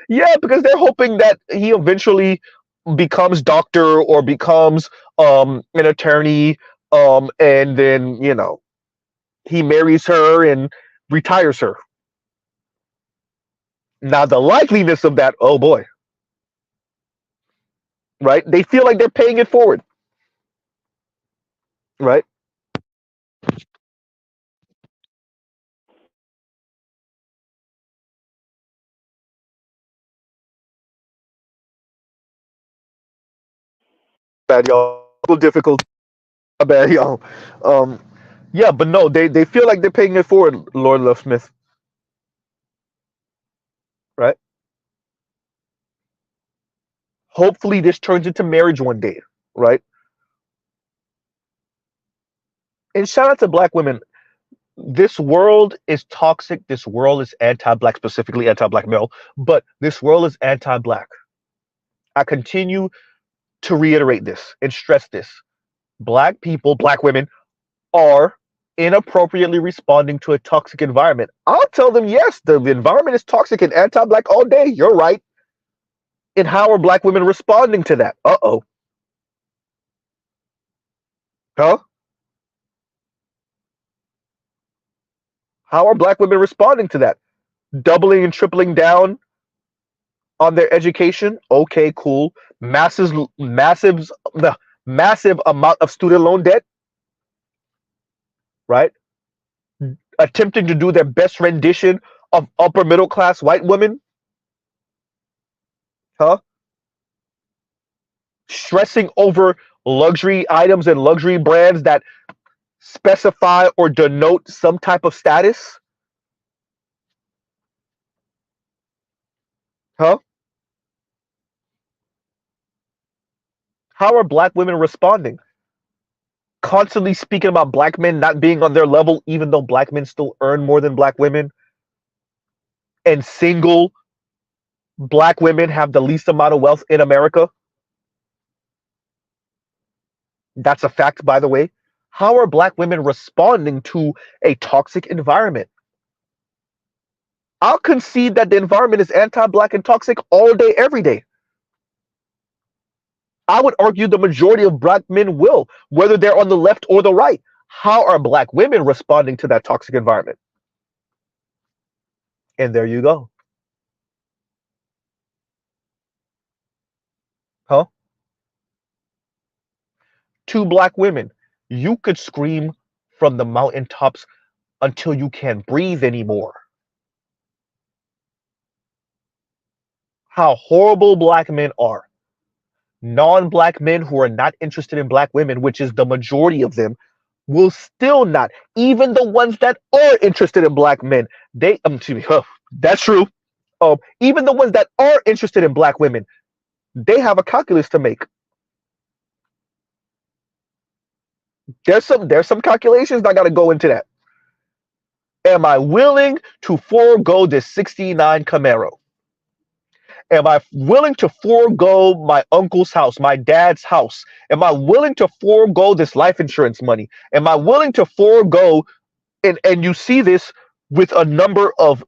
Yeah, because they're hoping that he eventually becomes doctor or becomes an attorney, and then he marries her and retires her. Now the likeliness of that, oh boy, right? They feel like they're paying it forward, right? Bad y'all, a little difficult. Bad y'all. Um, yeah, but no, they feel like they're paying it forward, Lord Love Smith, right? Hopefully this turns into marriage one day, right? And shout out to black women. This world is toxic. This world is anti-black, specifically anti-black male, but this world is anti-black. I continue to reiterate this and stress this. Black people, black women are inappropriately responding to a toxic environment. I'll tell them, yes, the environment is toxic and anti-black all day. You're right. And how are black women responding to that? Uh-oh. Huh? How are black women responding to that? Doubling and tripling down on their education? Okay, cool. Massive amount of student loan debt, right? Attempting to do their best rendition of upper middle class white women, huh? Stressing over luxury items and luxury brands that specify or denote some type of status, huh? How are black women responding? Constantly speaking about black men not being on their level, even though black men still earn more than black women, and single black women have the least amount of wealth in America. That's a fact, by the way. How are black women responding to a toxic environment? I'll concede that the environment is anti-black and toxic all day, every day. I would argue the majority of black men will, whether they're on the left or the right. How are black women responding to that toxic environment? And there you go. Huh? Two black women. You could scream from the mountaintops until you can't breathe anymore. How horrible black men are. Non-black men who are not interested in black women, which is the majority of them, will still not. Even the ones that are interested in black men, they excuse me, that's true. Even the ones that are interested in black women, they have a calculus to make. There's some calculations. I got to go into that. Am I willing to forego this '69 Camaro? Am I willing to forego my uncle's house, my dad's house? Am I willing to forego this life insurance money? Am I willing to forego, and you see this with a number of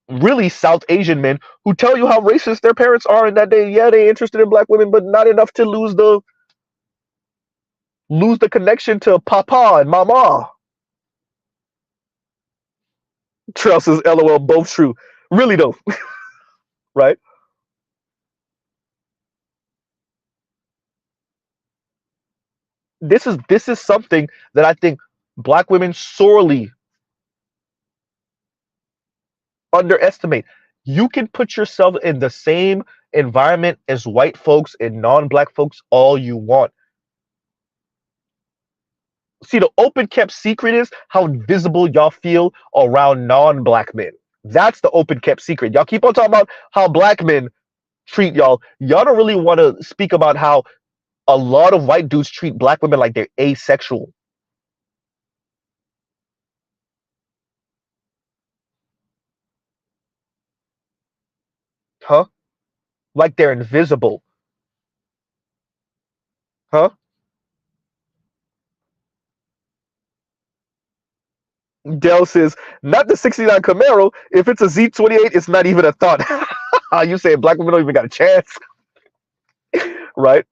really South Asian men who tell you how racist their parents are and that they interested in black women, but not enough to lose the connection to papa and mama. Trail says LOL, both true. Really though, right? This is something that I think black women sorely underestimate. You can put yourself in the same environment as white folks and non-black folks all you want. See, the open kept secret is how invisible y'all feel around non-black men. That's the open kept secret. Y'all keep on talking about how black men treat y'all. Y'all don't really want to speak about how a lot of white dudes treat black women like they're asexual. Huh? Like they're invisible. Huh? Dell says, not the '69 Camaro. If it's a Z28, it's not even a thought. You say black women don't even got a chance, right?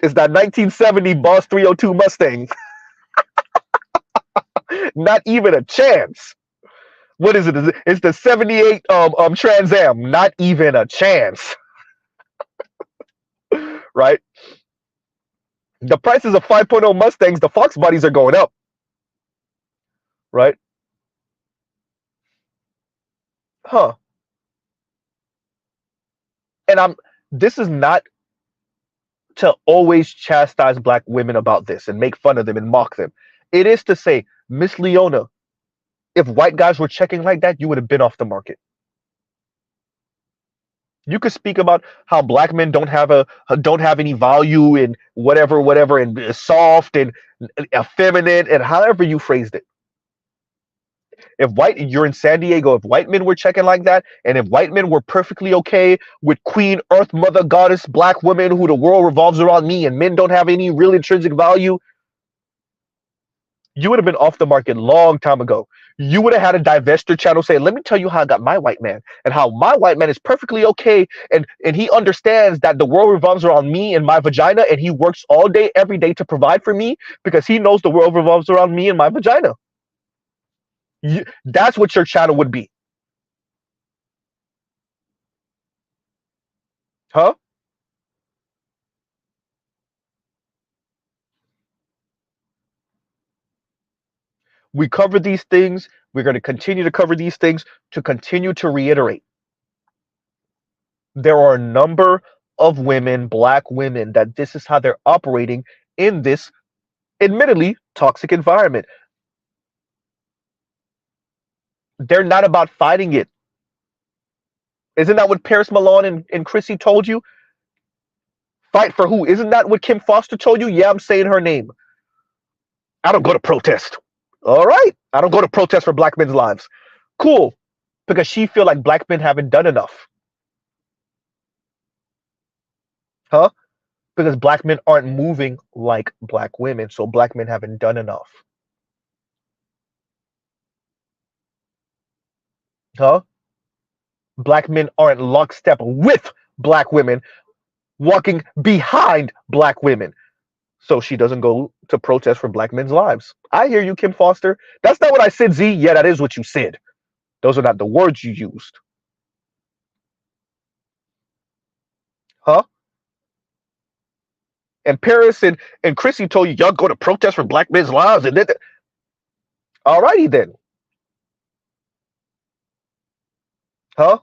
It's that 1970 Boss 302 Mustang. Not even a chance. What is it? It's the '78 Trans Am. Not even a chance, right? The prices of 5.0 Mustangs, the Fox bodies are going up, right? Huh. And this is not to always chastise black women about this and make fun of them and mock them. It is to say, Miss Leona, if white guys were checking like that, you would have been off the market. You could speak about how black men don't have any value and whatever and soft and effeminate and however you phrased it. If you're in San Diego, if white men were checking like that, and if white men were perfectly okay with Queen Earth, Mother Goddess, black women who the world revolves around me, and men don't have any real intrinsic value, you would have been off the market long time ago. You would have had a divester channel say, let me tell you how I got my white man and how my white man is perfectly okay. And he understands that the world revolves around me and my vagina. And he works all day, every day to provide for me because he knows the world revolves around me and my vagina. That's what your channel would be. Huh? We cover these things. We're going to continue to cover these things to continue to reiterate. There are a number of women, black women, that this is how they're operating in this admittedly toxic environment. They're not about fighting it. Isn't that what Paris Milan and Chrissy told you? Fight for who? Isn't that what Kim Foster told you? Yeah, I'm saying her name. I don't go to protest. All right. I don't go to protest for black men's lives. Cool. Because she feel like black men haven't done enough. Huh? Because black men aren't moving like black women. So black men haven't done enough. Huh? Black men aren't lockstep with black women. walking behind black women so she doesn't go to protest for black men's lives. I hear you, Kim Foster. That's not what I said, Z. Yeah, that is what you said. Those are not the words you used. Huh? And Paris and Chrissy told you y'all go to protest for black men's lives and then alrighty then. Huh?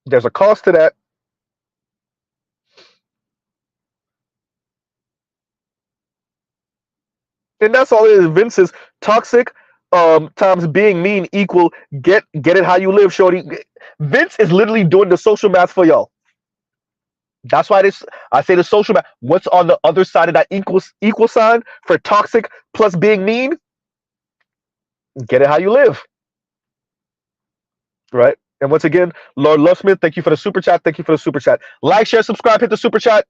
There's a cost to that. And that's all it is. Vince is toxic times being mean equal get it how you live, shorty. Vince is literally doing the social math for y'all. That's why this I say the social math. What's on the other side of that equal sign for toxic plus being mean? Get it how you live. Right? And once again, Lord Lovesmith, thank you for the super chat. Thank you for the super chat. Like, share, subscribe, hit the super chat.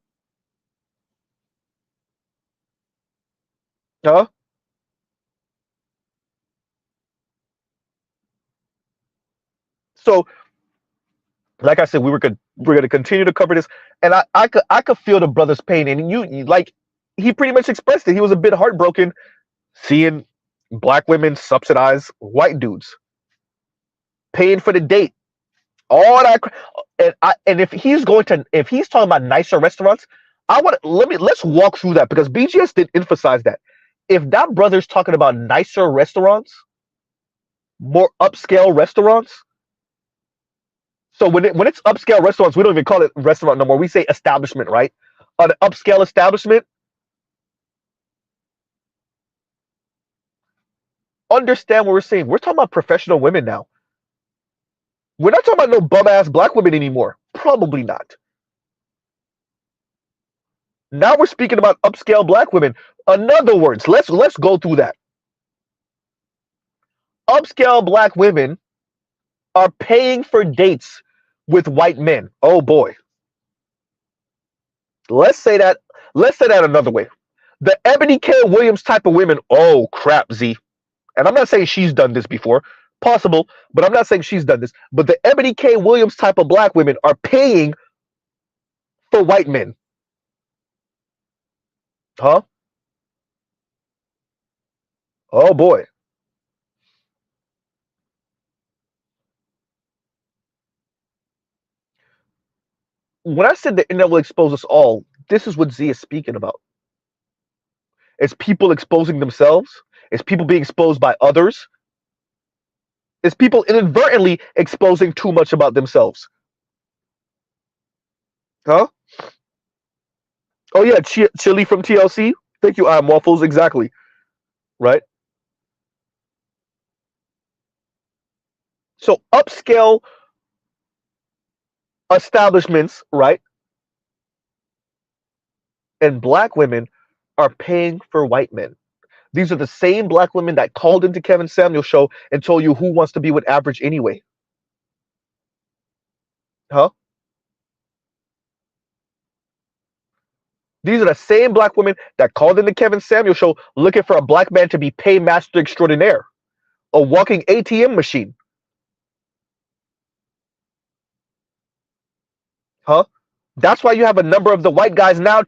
Huh? So, like I said, we're gonna continue to cover this, and I could feel the brother's pain, and you like he pretty much expressed it. He was a bit heartbroken seeing black women subsidize white dudes, paying for the date, all that, and if he's talking about nicer restaurants, let's walk through that because BGS did emphasize that if that brother's talking about nicer restaurants, more upscale restaurants. So when it's upscale restaurants, we don't even call it restaurant no more. We say establishment, right? An upscale establishment. Understand what we're saying. We're talking about professional women now. We're not talking about no bum ass black women anymore. Probably not. Now we're speaking about upscale black women. In other words, let's go through that. Upscale black women are paying for dates with white men. Oh boy. Let's say that. Let's say that another way. The Ebony K. Williams type of women. Oh crap, Z. And I'm not saying she's done this before. Possible, but I'm not saying she's done this. But the Ebony K. Williams type of black women are paying for white men. Huh? Oh boy. When I said the internet will expose us all, this is what Z is speaking about. It's people exposing themselves. It's people being exposed by others. It's people inadvertently exposing too much about themselves. Huh? Oh yeah, Chili from TLC. Thank you, I'm Waffles. Exactly. Right. So upscale establishments, right? And black women are paying for white men. These are the same black women that called into Kevin Samuel's show and told you who wants to be with average anyway. Huh? These are the same black women that called into Kevin Samuel's show looking for a black man to be paymaster extraordinaire, a walking ATM machine. Huh? That's why you have a number of the white guys now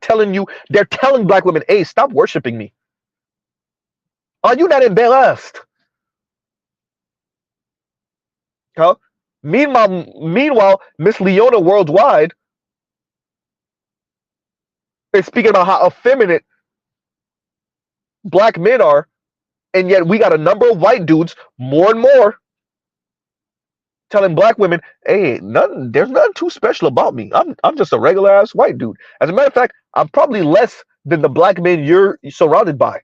they're telling black women, hey, stop worshiping me. Are you not embarrassed? Huh? Meanwhile, Miss Leona Worldwide is speaking about how effeminate black men are, and yet we got a number of white dudes, more and more, telling black women, hey, there's nothing too special about me. I'm just a regular ass white dude. As a matter of fact, I'm probably less than the black men you're surrounded by.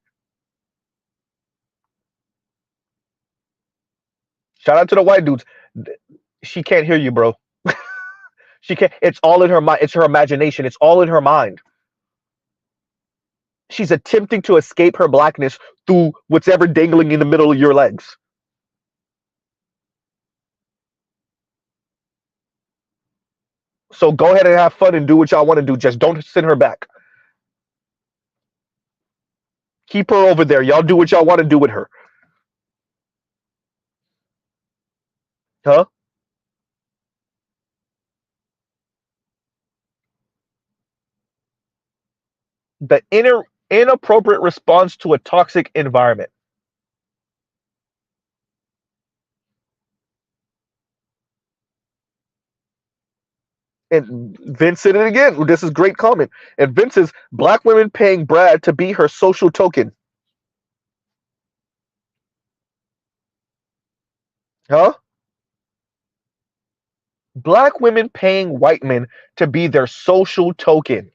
Shout out to the white dudes. She can't hear you, bro. She can't. It's all in her mind. It's her imagination. It's all in her mind. She's attempting to escape her blackness through whatever dangling in the middle of your legs. So go ahead and have fun and do what y'all want to do. Just don't send her back. Keep her over there. Y'all do what y'all want to do with her. Huh? The inappropriate response to a toxic environment. And Vince said it again. This is great comment. And Vince says, black women paying Brad to be her social token. Huh? Black women paying white men to be their social token.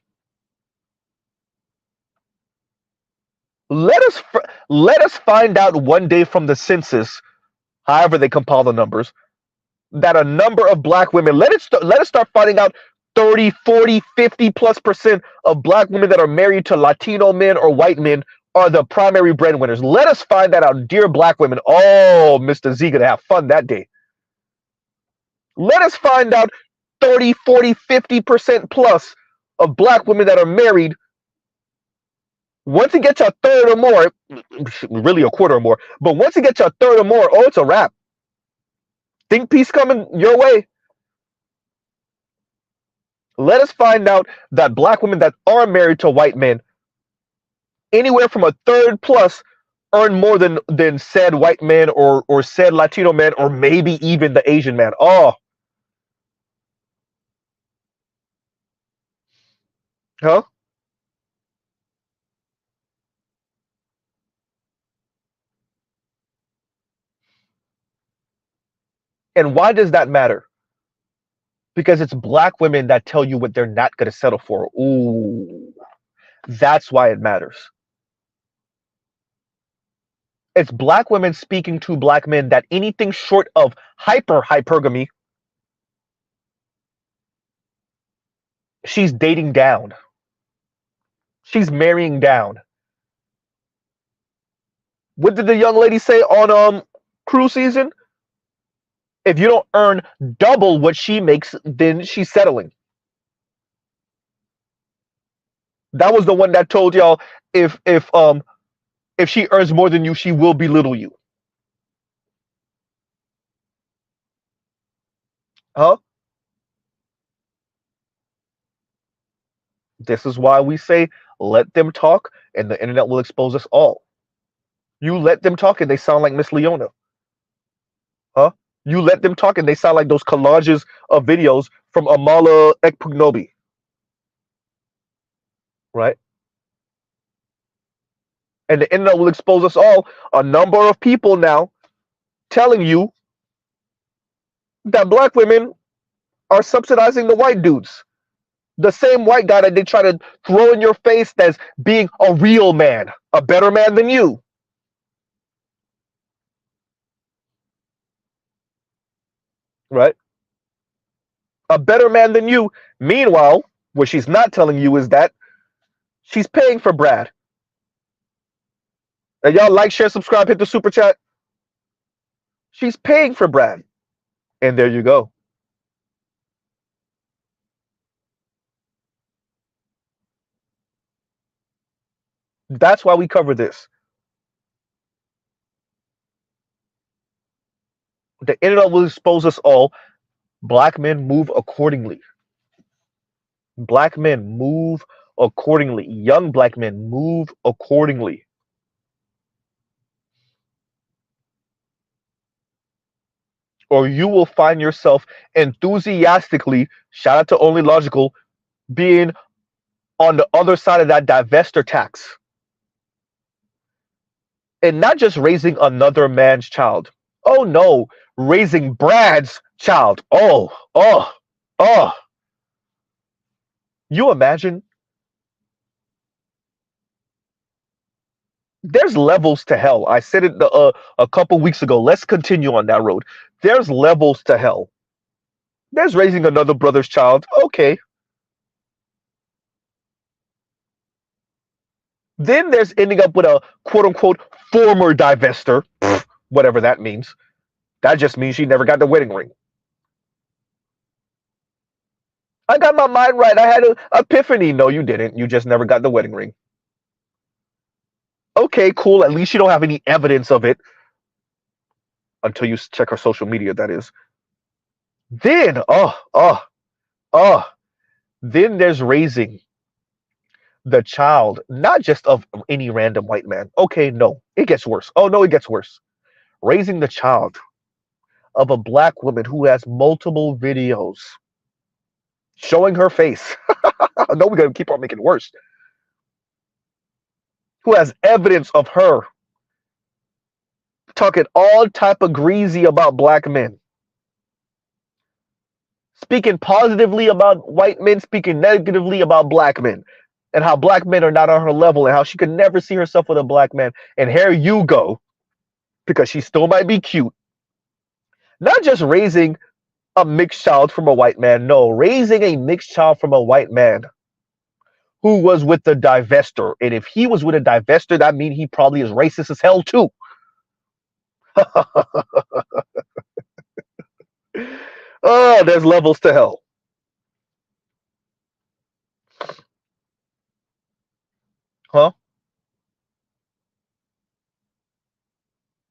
Let us find out one day from the census, however they compile the numbers, that a number of black women, let us start finding out 30, 40, 50 plus percent of black women that are married to Latino men or white men are the primary breadwinners. Let us find that out, dear black women. Oh, Mr. Z gonna have fun that day. Let us find out 30, 40, 50% plus of black women that are married. Once it gets a third or more, really a quarter or more, but once it gets a third or more, oh, it's a wrap. Think peace coming your way. Let us find out that black women that are married to white men, anywhere from a third plus, earn more than said white man or said Latino man or maybe even the Asian man. Oh, huh? And why does that matter? Because it's black women that tell you what they're not going to settle for. Ooh, that's why it matters. It's black women speaking to black men that anything short of hypergamy, she's dating down. She's marrying down. What did the young lady say on cruise season? If you don't earn double what she makes, then she's settling. That was the one that told y'all if she earns more than you, she will belittle you. Huh? This is why we say let them talk and the internet will expose us all. You let them talk and they sound like Miss Leona. Huh? You let them talk and they sound like those collages of videos from Amala Ekpugnobi. Right? And the internet will expose us all. A number of people now telling you that black women are subsidizing the white dudes. The same white guy that they try to throw in your face as being a real man, a better man than you. Right? A better man than you. Meanwhile, what she's not telling you is that she's paying for Brad. And y'all like, share, subscribe, hit the super chat. She's paying for Brad. And there you go. That's why we cover this. The internet will expose us all. Black men move accordingly. Black men move accordingly. Young black men move accordingly. Or you will find yourself enthusiastically, shout out to Only Logical, being on the other side of that divester tax. And not just raising another man's child. Oh no, raising Brad's child. Oh. You imagine? There's levels to hell. I said it a couple weeks ago. Let's continue on that road. There's levels to hell. There's raising another brother's child. Okay. Then there's ending up with a quote unquote former divester, whatever that means. That just means she never got the wedding ring. I got my mind right. I had an epiphany. No, you didn't. You just never got the wedding ring. Okay, cool. At least you don't have any evidence of it until you check her social media, that is. Then, then there's raising the child, not just of any random white man. Okay, no, it gets worse. Oh, no, it gets worse. Raising the child of a black woman who has multiple videos showing her face. No, we're going to keep on making it worse. Who has evidence of her talking all type of greasy about black men, speaking positively about white men, speaking negatively about black men, and how black men are not on her level, and how she could never see herself with a black man. And here you go, because she still might be cute, not just raising a mixed child from a white man, no, raising a mixed child from a white man who was with the divester. And if he was with a divester, that means he probably is racist as hell too. Oh, there's levels to hell. Huh?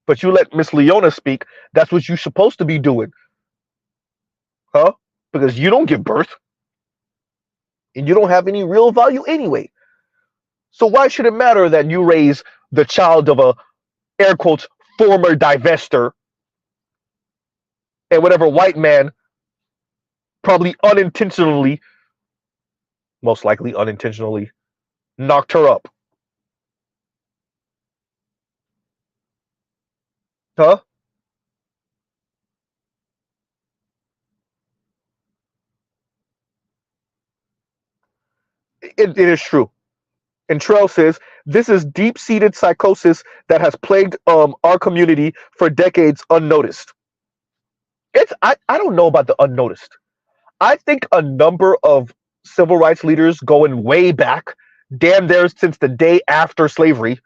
But you let Miss Leona speak. That's what you're supposed to be doing. Huh? Because you don't give birth. And you don't have any real value anyway. So why should it matter that you raise the child of a, air quotes, former divester, and whatever white man probably unintentionally, most likely unintentionally, knocked her up? Huh? It is true. And Trell says this is deep-seated psychosis that has plagued our community for decades unnoticed. I don't know about the unnoticed. I think a number of civil rights leaders going way back, damn there since the day after slavery,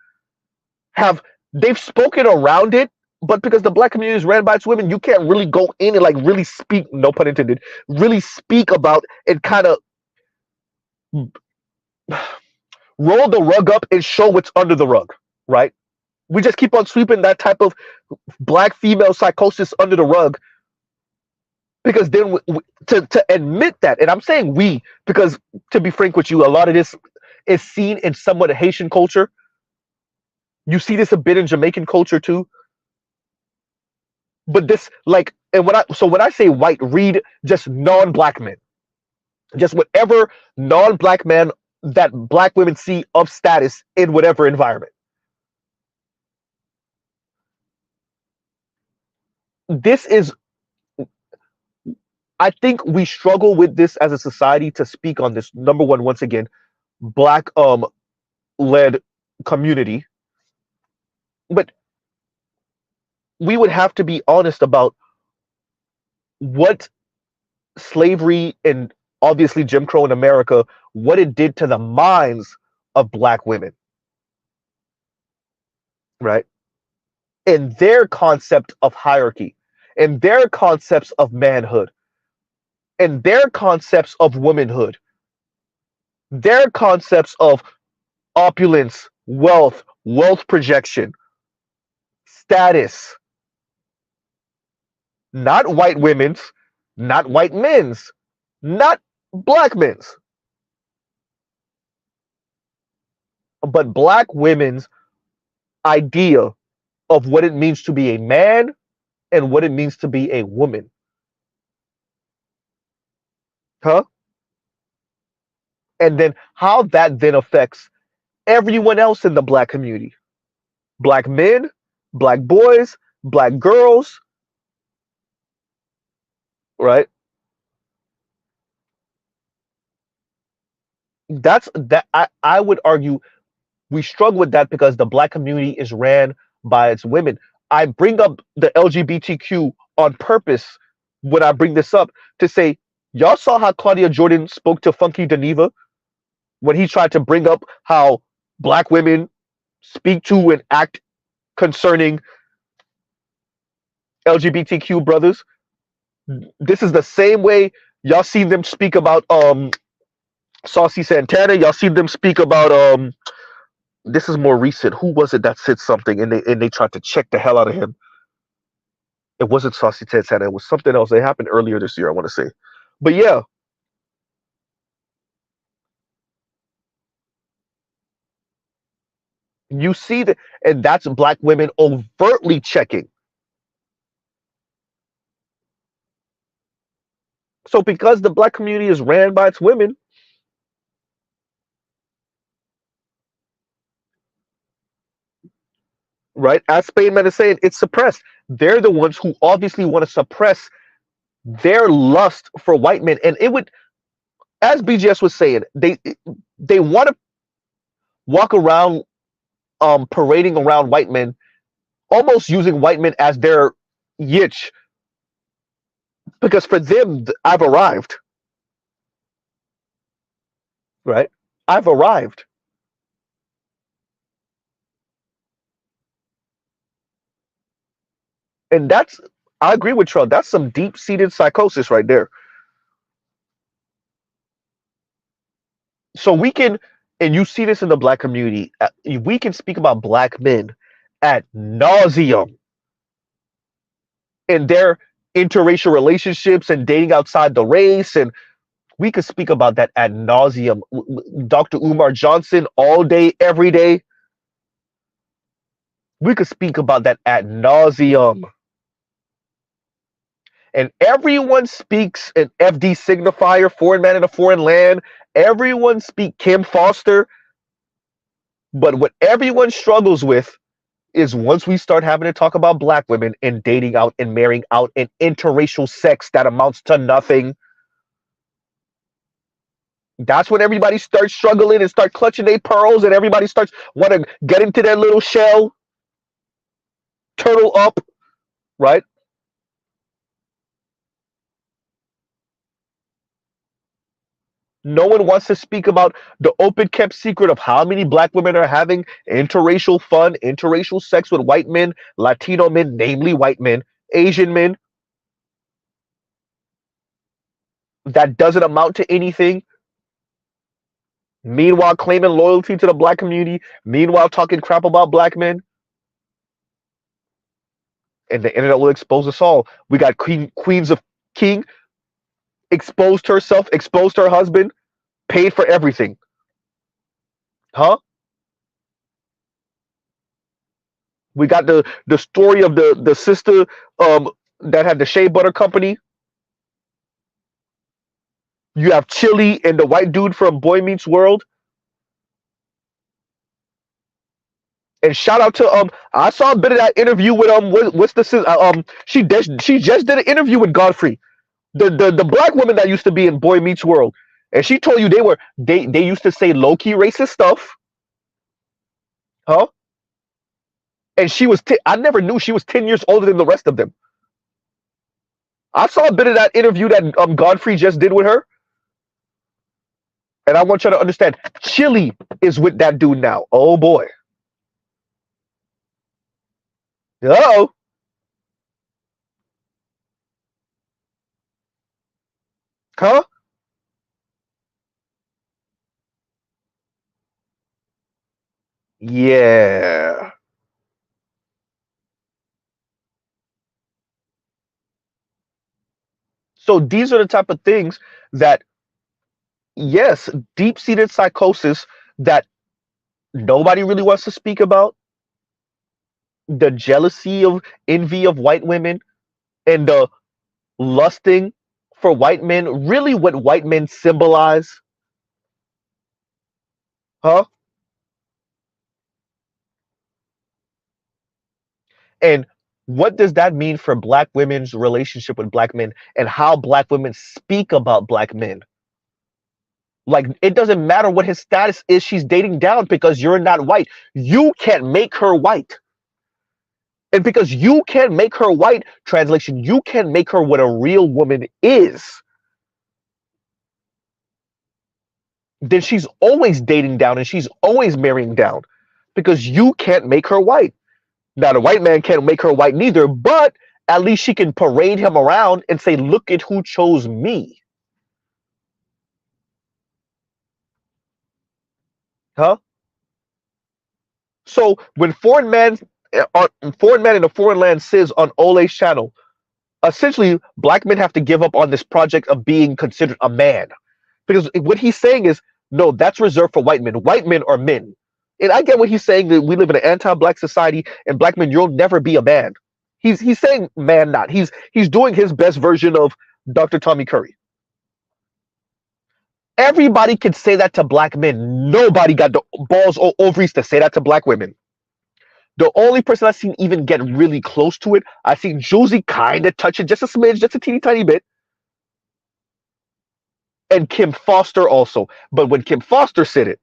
they've spoken around it, but because the black community is ran by its women, you can't really go in and like really speak, no pun intended, really speak about and kind of roll the rug up and show what's under the rug, right? We just keep on sweeping that type of black female psychosis under the rug because then to admit that, and I'm saying we because to be frank with you, a lot of this is seen in somewhat Haitian culture. You see this a bit in Jamaican culture too. But this like, and when I say white, read just non-black men, just whatever non-black man that black women see of status in whatever environment. This is, I think we struggle with this as a society to speak on this. Number one, once again, black led community, but we would have to be honest about what slavery and obviously Jim Crow in America, what it did to the minds of black women, right? And their concept of hierarchy, and their concepts of manhood, and their concepts of womanhood, their concepts of opulence, wealth projection, status, not white women's, not white men's, not black men's, but black women's idea of what it means to be a man and what it means to be a woman. Huh? And then how that then affects everyone else in the black community. Black men, black boys, black girls, right? That's that I would argue we struggle with that because the black community is ran by its women. I bring up the LGBTQ on purpose when I bring this up to say, y'all saw how Claudia Jordan spoke to Funky Geneva when he tried to bring up how black women speak to and act concerning LGBTQ brothers. This is the same way y'all seen them speak about Saucy Santana. Y'all seen them speak about this is more recent. Who was it that said something and they tried to check the hell out of him? It wasn't Saucy Santana. It was something else. It happened earlier this year, I want to say. But yeah, You see that, and that's black women overtly checking. So because the black community is ran by its women, right? As Spain Man is saying, it's suppressed. They're the ones who obviously want to suppress their lust for white men, and it would, as BGS was saying, they want to walk around, parading around white men, almost using white men as their yitch, because for them, I've arrived, right? I've arrived, and that's, I agree with Trell. That's some deep seated psychosis right there. So we can, and you see this in the black community, we can speak about black men at nauseum in their interracial relationships and dating outside the race, and we could speak about that ad nauseum. Dr. Umar Johnson, all day, every day. We could speak about that ad nauseum. And everyone speaks an FD signifier, foreign man in a foreign land. Everyone speak Kim Foster. But what everyone struggles with is once we start having to talk about black women and dating out and marrying out and interracial sex that amounts to nothing. That's when everybody starts struggling and start clutching their pearls, and everybody starts want to get into their little shell, turtle up, right? No one wants to speak about the open kept secret of how many black women are having interracial fun, interracial sex with white men, Latino men, namely white men, Asian men, that doesn't amount to anything. Meanwhile, claiming loyalty to the black community, meanwhile, talking crap about black men. And the internet will expose us all. We got Queens of King exposed herself, exposed her husband, paid for everything. Huh? We got the story of the sister that had the shea butter company. You have Chili and the white dude from Boy Meets World. And shout out to I saw a bit of that interview with what's the she just did an interview with Godfrey, the black woman that used to be in Boy Meets World, and she told you they used to say low key racist stuff, huh? And she was I never knew she was 10 years older than the rest of them. I saw a bit of that interview that Godfrey just did with her, and I want you to understand, Chili is with that dude now. Oh boy. Oh. Huh? Yeah. So these are the type of things that, yes, deep seated psychosis that nobody really wants to speak about. The jealousy of envy of white women and the lusting for white men, really what white men symbolize, huh? And what does that mean for black women's relationship with black men and how black women speak about black men? Like, it doesn't matter what his status is, she's dating down because you're not white. You can't make her white. And because you can't make her white, translation, you can't make her what a real woman is. Then she's always dating down and she's always marrying down because you can't make her white. Now, the white man can't make her white neither, but at least she can parade him around and say, look at who chose me. Huh? So when foreign man in a foreign land says on Ole's channel, essentially black men have to give up on this project of being considered a man. Because what he's saying is, no, that's reserved for white men. White men are men. And I get what he's saying, that we live in an anti-black society and black men, you'll never be a man. He's saying man not. He's doing his best version of Dr. Tommy Curry. Everybody can say that to black men. Nobody got the balls or ovaries to say that to black women. The only person I've seen even get really close to it, I've seen Josie kind of touch it just a smidge, just a teeny tiny bit. And Kim Foster also. But when Kim Foster said it,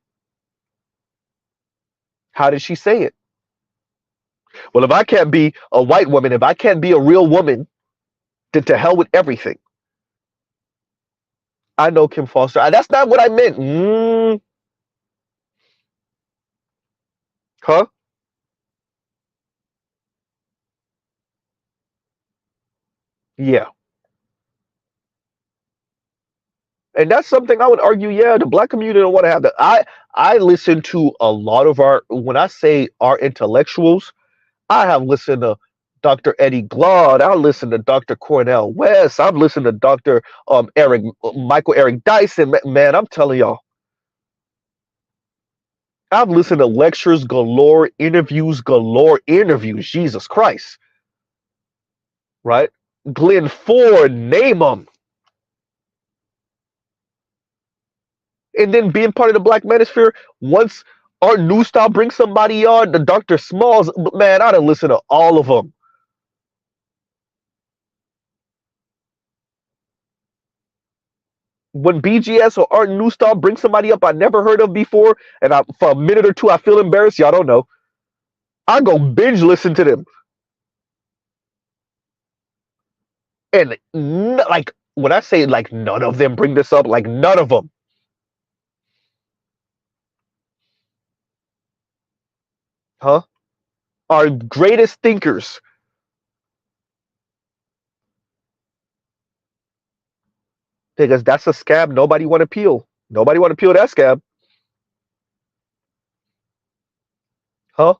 how did she say it? Well, if I can't be a white woman, if I can't be a real woman, then to hell with everything. I know Kim Foster. That's not what I meant. Huh? Yeah. And that's something I would argue. Yeah, the black community don't want to have that. I listen to a lot of our, when I say our intellectuals, I have listened to Dr. Eddie Glaude. I listen to Dr. Cornell West. I've listened to Dr. Michael Eric Dyson. Man, I'm telling y'all, I've listened to lectures galore, interviews galore, interviews. Jesus Christ, right? Glenn Ford, name them. And then being part of the Black Manosphere, once Art Newstyle brings somebody on, the Dr. Smalls, man, I done listen to all of them. When BGS or Art Newstall brings somebody up I never heard of before, and for a minute or two I feel embarrassed, y'all don't know, I go binge listen to them. And like, when I say like none of them bring this up, like none of them. Huh? Are greatest thinkers. Because that's a scab nobody want to peel. Nobody want to peel that scab. Huh?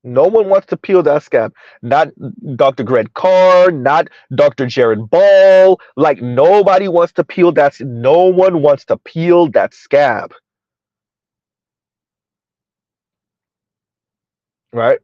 No one wants to peel that scab. Not Dr. Greg Carr, not Dr. Jared Ball. Like, nobody wants to peel that. No one wants to peel that scab. Right?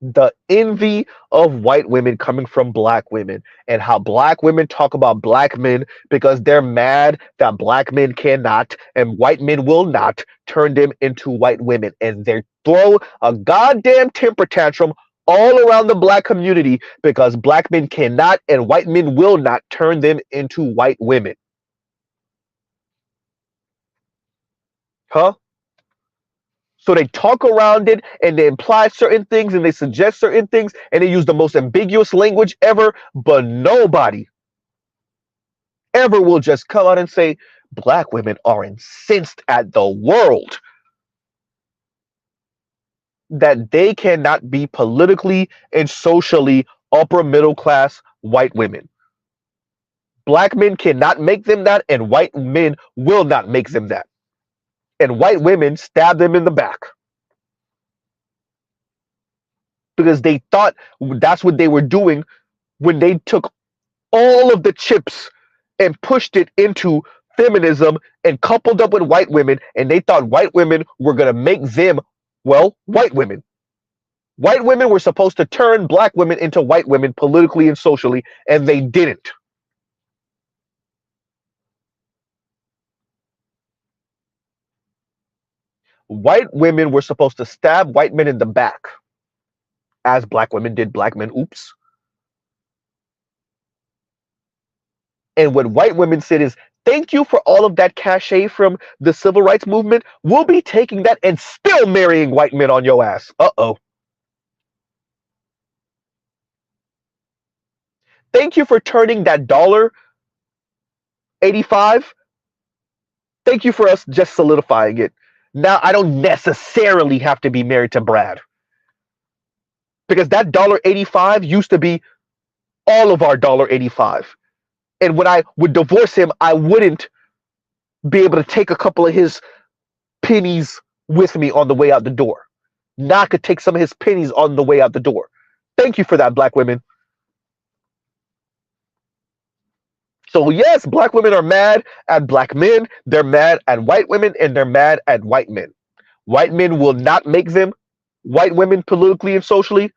The envy of white women coming from black women, and how black women talk about black men because they're mad that black men cannot and white men will not turn them into white women, and they throw a goddamn temper tantrum all around the black community because black men cannot and white men will not turn them into white women. Huh? So they talk around it and they imply certain things and they suggest certain things and they use the most ambiguous language ever, but nobody ever will just come out and say black women are incensed at the world that they cannot be politically and socially upper middle class white women. Black men cannot make them that, and white men will not make them that. And white women stab them in the back because they thought that's what they were doing when they took all of the chips and pushed it into feminism and coupled up with white women, and they thought white women were going to make them, well, white women. White women were supposed to turn black women into white women politically and socially, and they didn't. White women were supposed to stab white men in the back, as black women did black men. Oops. And what white women said is, thank you for all of that cachet from the civil rights movement. We'll be taking that and still marrying white men on your ass. Uh-oh. Thank you for turning that $1.85. Thank you for us just solidifying it. Now I don't necessarily have to be married to Brad. Because that $1.85 used to be all of our $1.85. And when I would divorce him, I wouldn't be able to take a couple of his pennies with me on the way out the door. Now I could take some of his pennies on the way out the door. Thank you for that, black women. So yes, black women are mad at black men, they're mad at white women, and they're mad at white men. White men will not make them white women politically and socially.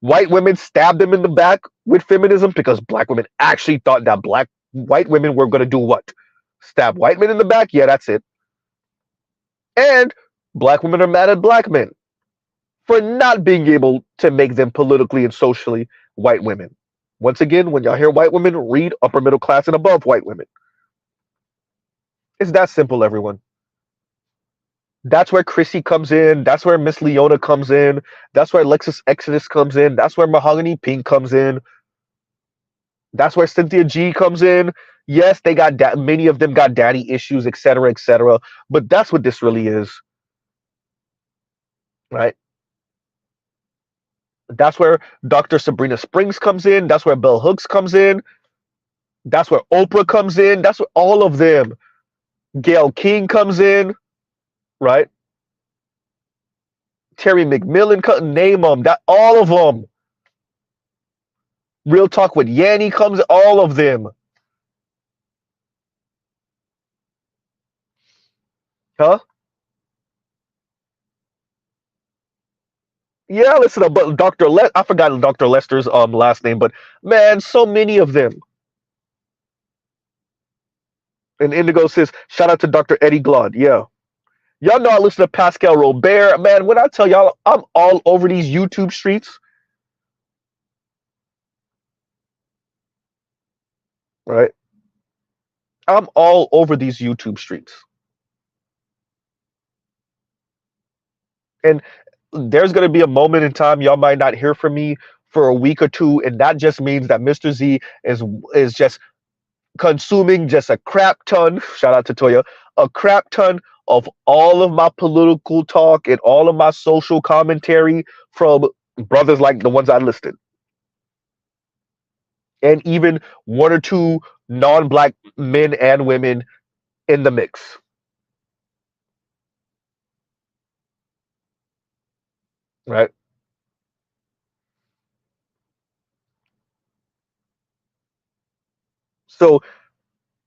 White women stabbed them in the back with feminism because black women actually thought that black white women were going to do what? Stab white men in the back? Yeah, that's it. And black women are mad at black men for not being able to make them politically and socially white women. Once again, when y'all hear white women, read upper middle class and above white women. It's that simple, everyone. That's where Chrissy comes in. That's where Miss Leona comes in. That's where Lexus Exodus comes in. That's where Mahogany Pink comes in. That's where Cynthia G comes in. Yes, they got many of them got daddy issues, etc., etc. But that's what this really is, right? That's where Dr. Sabrina Springs comes in. That's where Bell Hooks comes in. That's where Oprah comes in. That's where all of them. Gail King comes in, right? Terry McMillan, name them. That all of them. Real Talk with Yanny comes. All of them, huh? Yeah, listen up. But I forgot Dr. Lester's last name, but man, so many of them. And Indigo says, shout out to Dr. Eddie Glaude. Yeah. Y'all know I listen to Pascal Robert. Man, when I tell y'all I'm all over these YouTube streets, right? I'm all over these YouTube streets. And there's going to be a moment in time y'all might not hear from me for a week or two, and that just means that Mr. Z is just consuming just a crap ton, shout out to Toya, a crap ton of all of my political talk and all of my social commentary from brothers like the ones I listed. And even one or two non-black men and women in the mix. Right? So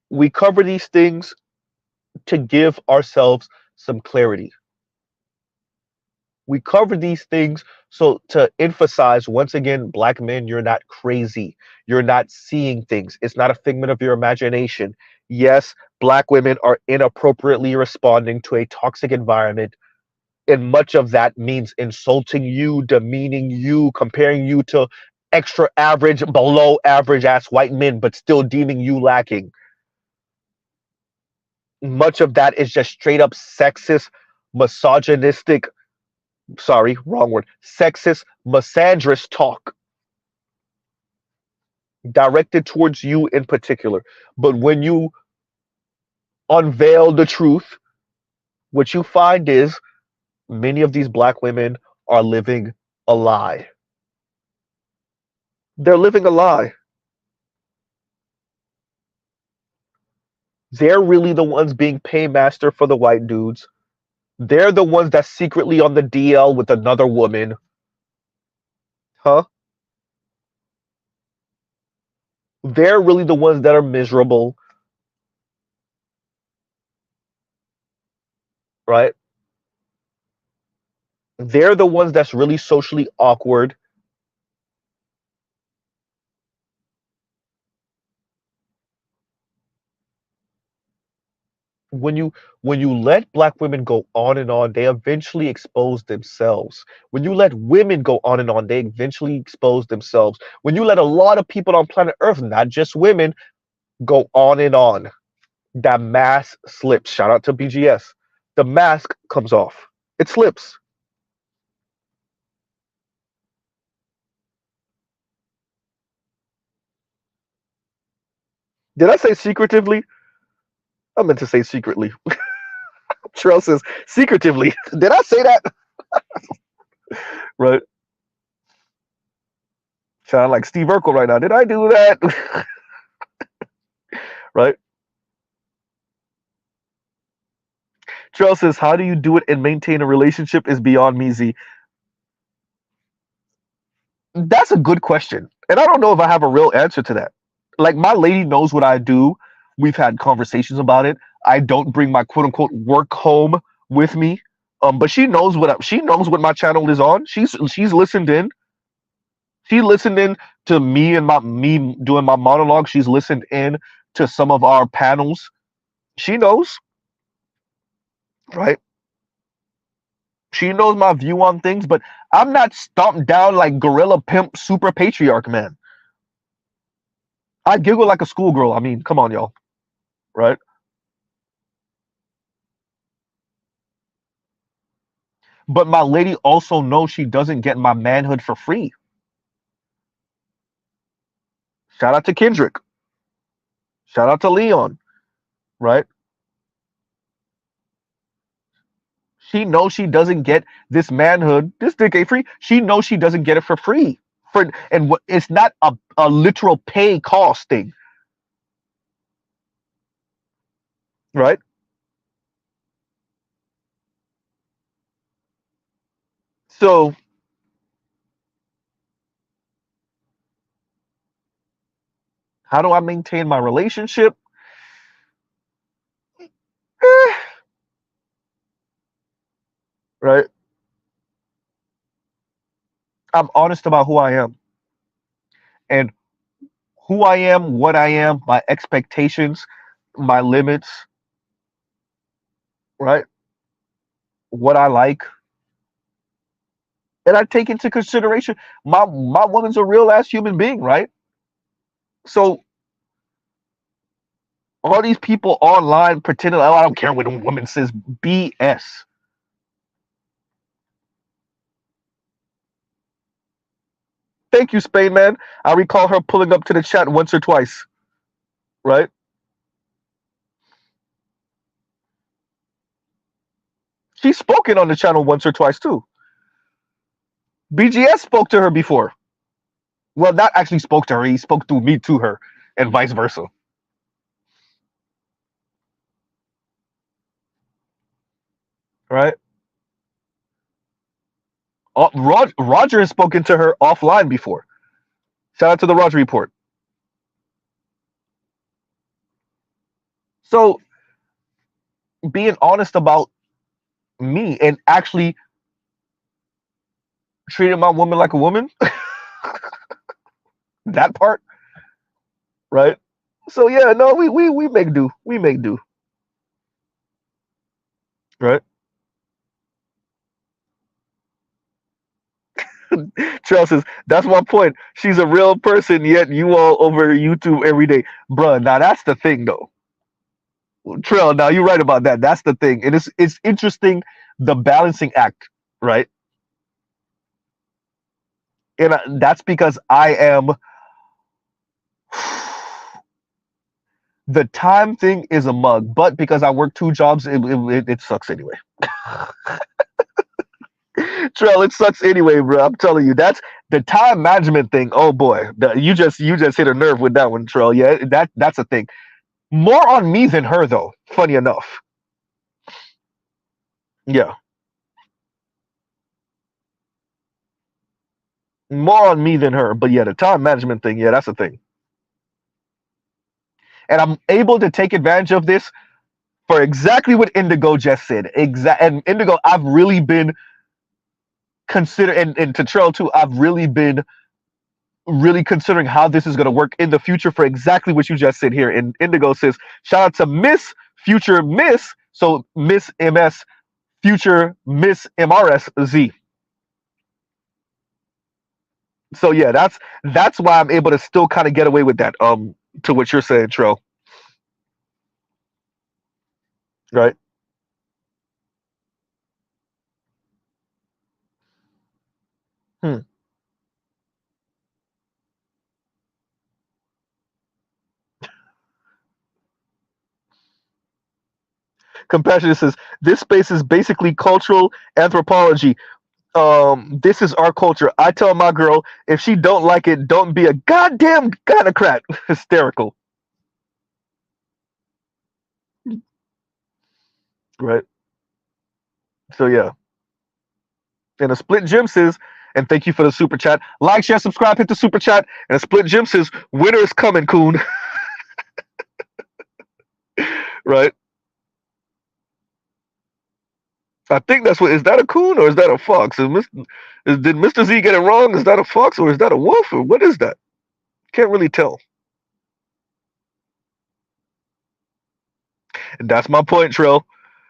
we cover these things to give ourselves some clarity. We cover these things so to emphasize once again, black men, you're not crazy. You're not seeing things. It's not a figment of your imagination. Yes, black women are inappropriately responding to a toxic environment. And much of that means insulting you, demeaning you, comparing you to extra average, below average ass white men, but still deeming you lacking. Much of that is just straight up sexist, misogynistic, sorry, wrong word, sexist, misandrist talk directed towards you in particular. But when you unveil the truth, what you find is many of these black women are living a lie. They're living a lie. They're really the ones being paymaster for the white dudes. They're the ones that's secretly on the DL with another woman. Huh? They're really the ones that are miserable, right? They're the ones that's really socially awkward. When you let black women go on and on, they eventually expose themselves. When you let women go on and on, they eventually expose themselves. When you let a lot of people on planet Earth, not just women, go on and on, that mask slips. Shout out to BGS. The mask comes off. It slips. Did I say secretively? I meant to say secretly. Trail says secretively. Did I say that? Right. Sound like Steve Urkel right now. Did I do that? Right. Trail says, how do you do it and maintain a relationship is beyond me, Z. That's a good question. And I don't know if I have a real answer to that. like my lady knows what I do. We've had conversations about it. I don't bring my quote unquote work home with me. But she knows what my channel is on. She's listened in. She listened in to me doing my monologue. She's listened in to some of our panels. She knows, right? She knows my view on things, but I'm not stomped down like gorilla pimp super patriarch man. I giggle like a schoolgirl. I mean, come on, y'all, right? But my lady also knows she doesn't get my manhood for free. Shout out to Kendrick. Shout out to Leon, right? She knows she doesn't get this manhood, this dick ain't free. She knows she doesn't get it for free. And what it's not a literal pay cost thing, right? So how do I maintain my relationship? Eh, right? I'm honest about who I am. And who I am, what I am, my expectations, my limits, right? What I like. And I take into consideration my woman's a real ass human being, right? So all these people online pretending, oh, I don't care what a woman says, BS. Thank you, Spain Man. I recall her pulling up to the chat once or twice, right? She's spoken on the channel once or twice too. BGS spoke to her before. Well, not actually spoke to her. He spoke through me to her, and vice versa. Right? Roger has spoken to her offline before. Shout out to the Roger Report. So being honest about me and actually treating my woman like a woman, that part, right? So yeah, no, we make do. We make do. Right? Charles says, that's my point. She's a real person, yet you all over YouTube every day. Bruh, now that's the thing though. Trail, now you're right about that. That's the thing. It's interesting the balancing act, right? And that's because I am the time thing is a mug, but because I work two jobs, it sucks anyway. Trail, it sucks anyway, bro. I'm telling you, that's the time management thing. Oh boy, you just hit a nerve with that one, Trail. Yeah, that's a thing. More on me than her, though. Funny enough. Yeah, more on me than her. But yeah, the time management thing. Yeah, that's a thing. And I'm able to take advantage of this for exactly what Indigo just said. And Indigo, I've really been consider and to Trail too. I've really been really considering how this is going to work in the future for exactly what you just said here. And Indigo says, shout out to Miss Future Miss. So Miss MS Future Miss MRSZ. So yeah, that's why I'm able to still kind of get away with that. To what you're saying, Tro. Right? Hmm. Compassion says this space is basically cultural anthropology. This is our culture. I tell my girl if she don't like it, don't be a goddamn gynocrat. Hysterical. Right? So yeah. And a split gym says, And thank you for the super chat. Like, share, subscribe, hit the super chat. And Split Jim says, winter is coming, coon. Right? I think that's what, is that a coon or is that a fox? Did Mr. Z get it wrong? Is that a fox or is that a wolf or what is that? Can't really tell. And that's my point, Trell.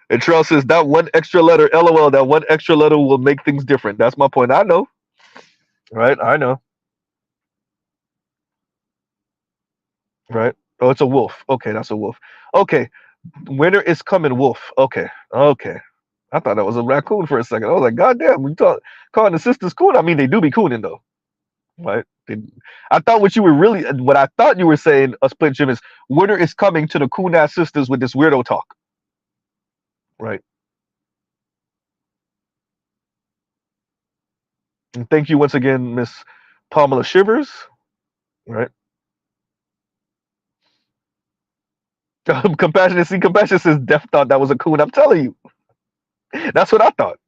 And Trell says that one extra letter, LOL, that one extra letter will make things different. That's my point. I know. Right? I know. Right? Oh, it's a wolf. Okay, that's a wolf. Okay. Winter is coming, wolf. Okay. Okay. I thought that was a raccoon for a second. I was like, God damn, we calling the sisters coon. I mean, they do be cooning though. Right? I thought what I thought you were saying, a split Jim, is winter is coming to the coon ass sisters with this weirdo talk. Right? And thank you once again, Miss Pamela Shivers. Right? Compassionate says Def thought that was a coon. I'm telling you. That's what I thought.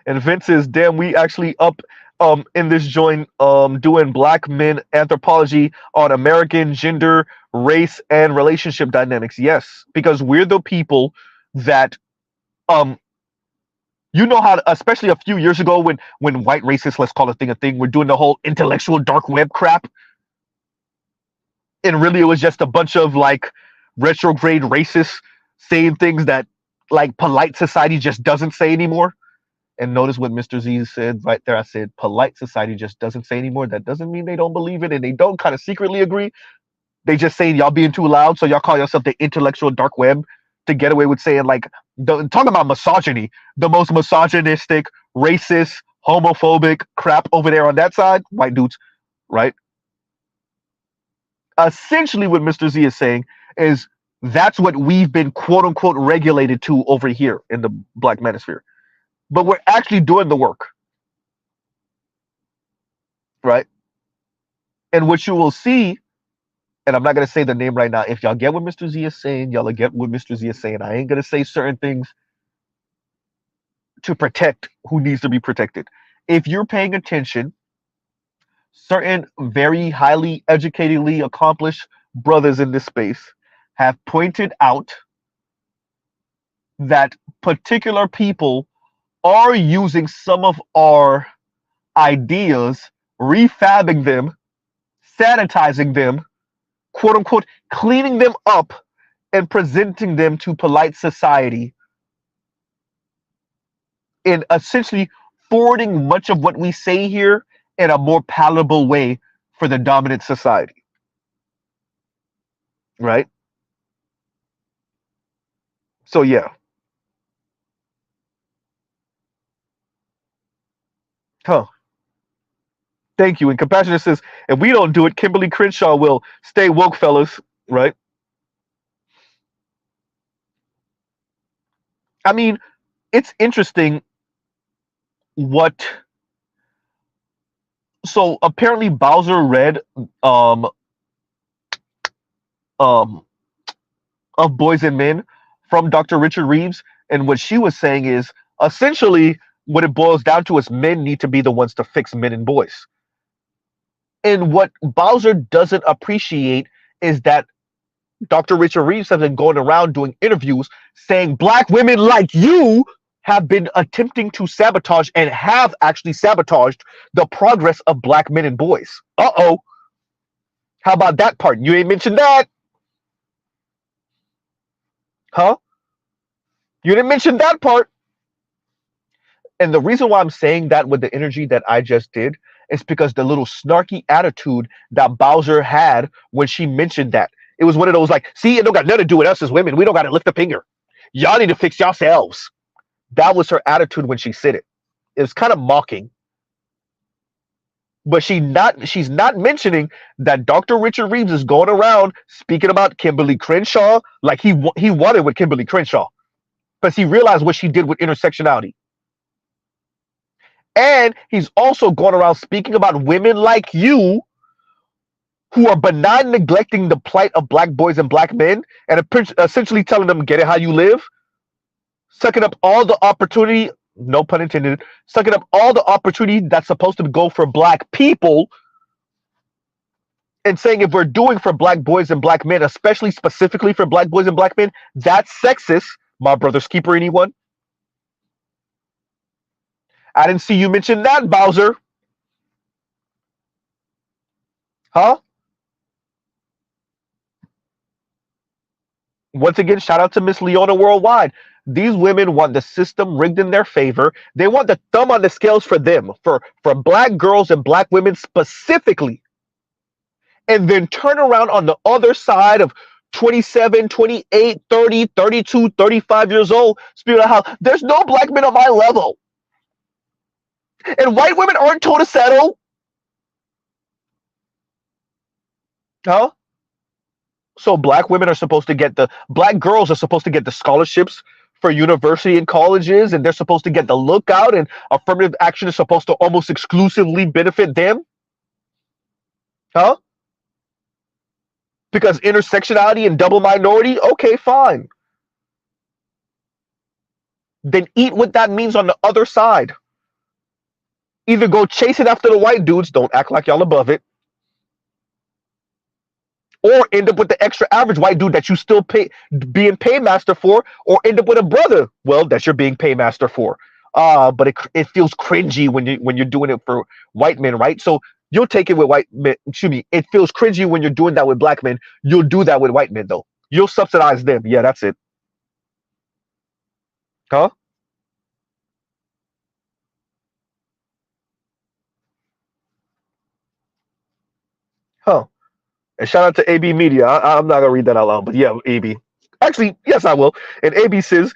And Vince says, damn, we actually up in this joint doing black men anthropology on American gender, race, and relationship dynamics. Yes, because we're the people that you know how, especially a few years ago when white racists, let's call a thing, we're doing the whole intellectual dark web crap. And really it was just a bunch of like retrograde racists saying things that like polite society just doesn't say anymore. And notice what Mr. Z said right there. I said polite society just doesn't say anymore. That doesn't mean they don't believe it and they don't kind of secretly agree. They just say y'all being too loud, so y'all call yourself the intellectual dark web to get away with saying like talking about misogyny, the most misogynistic, racist, homophobic crap over there on that side, white dudes, right? Essentially what Mr. Z is saying is that's what we've been quote unquote regulated to over here in the black manosphere. But we're actually doing the work. Right? And what you will see, and I'm not going to say the name right now, if y'all get what Mr. Z is saying, y'all will get what Mr. Z is saying. I ain't going to say certain things to protect who needs to be protected. If you're paying attention, certain very highly educatedly accomplished brothers in this space have pointed out that particular people are using some of our ideas, refabbing them, sanitizing them, quote unquote, cleaning them up and presenting them to polite society in essentially forwarding much of what we say here in a more palatable way for the dominant society. Right? So, yeah. Huh. Thank you. And Compassionate says, if we don't do it, Kimberly Crenshaw will. Stay woke, fellas. Right? I mean, it's interesting what. So apparently Bowser read of Boys and Men from Dr. Richard Reeves, and what she was saying is essentially what it boils down to is men need to be the ones to fix men and boys. And what Bowser doesn't appreciate is that Dr. Richard Reeves has been going around doing interviews saying black women like you have been attempting to sabotage and have actually sabotaged the progress of black men and boys. Uh-oh. How about that part? You ain't mentioned that. Huh? You didn't mention that part. And the reason why I'm saying that with the energy that I just did is because the little snarky attitude that Bowser had when she mentioned that. It was one of those like, see, it don't got nothing to do with us as women. We don't got to lift a finger. Y'all need to fix yourselves. That was her attitude when she said it. It was kind of mocking. But she's not mentioning that Dr. Richard Reeves is going around speaking about Kimberly Crenshaw like he wanted with Kimberly Crenshaw. Because he realized what she did with intersectionality. And he's also going around speaking about women like you who are benign neglecting the plight of black boys and black men and essentially telling them, get it how you live, sucking up all the opportunity, no pun intended, sucking up all the opportunity that's supposed to go for black people, and saying if we're doing for black boys and black men, especially specifically for black boys and black men, that's sexist. My brother's keeper, anyone? I didn't see you mention that, Bowser. Huh? Once again, shout out to Miss Leona Worldwide. These women want the system rigged in their favor. They want the thumb on the scales for them, for black girls and black women specifically. And then turn around on the other side of 27, 28, 30, 32, 35 years old, speaking of how there's no black men on my level. And white women aren't told to settle. Huh? So black women are supposed to get black girls are supposed to get the scholarships for university and colleges, and they're supposed to get the lookout, and affirmative action is supposed to almost exclusively benefit them. Huh? Because intersectionality and double minority, okay, fine. Then eat what that means on the other side. Either go chasing after the white dudes, don't act like y'all above it, or end up with the extra average white dude that you still being paymaster for, or end up with a brother, well, that you're being paymaster for. But it feels cringy when you're doing it for white men, right? So you'll take it with white men. Excuse me. It feels cringy when you're doing that with black men. You'll do that with white men, though. You'll subsidize them. Yeah, that's it. Huh? Huh. And shout out to AB Media. I'm not gonna read that out loud, but yeah, AB. Actually, yes, I will. And AB says,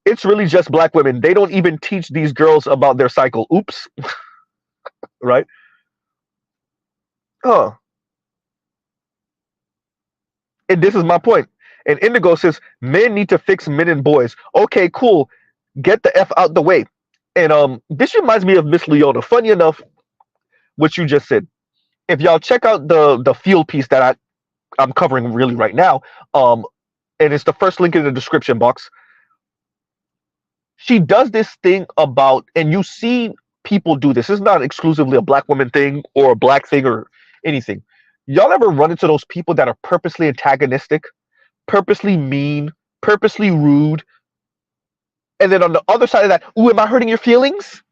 it's really just black women. They don't even teach these girls about their cycle. Oops. Right? Huh. And this is my point. And Indigo says, men need to fix men and boys. Okay, cool. Get the F out the way. And this reminds me of Miss Leona. Funny enough, what you just said. If y'all check out the field piece that I'm covering really right now, and it's the first link in the description box. She does this thing about, and you see people do this. It's not exclusively a black woman thing or a black thing or anything. Y'all ever run into those people that are purposely antagonistic, purposely mean, purposely rude, and then on the other side of that, ooh, am I hurting your feelings?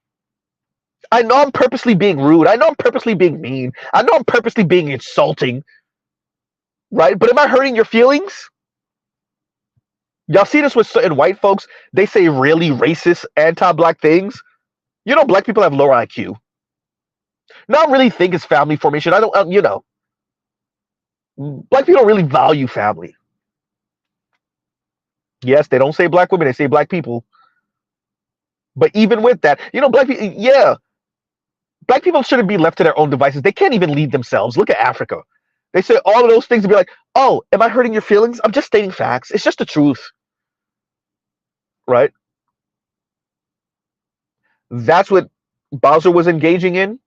I know I'm purposely being rude. I know I'm purposely being mean. I know I'm purposely being insulting, right? But am I hurting your feelings? Y'all see this with certain white folks? They say really racist, anti-black things. You know, black people have lower IQ. No, I don't really think it's family formation. I don't, black people don't really value family. Yes, they don't say black women, they say black people. But even with that, black people, yeah, black people shouldn't be left to their own devices. They can't even lead themselves. Look at Africa. They say all of those things and be like, oh, am I hurting your feelings? I'm just stating facts. It's just the truth. Right? That's what Bowser was engaging in.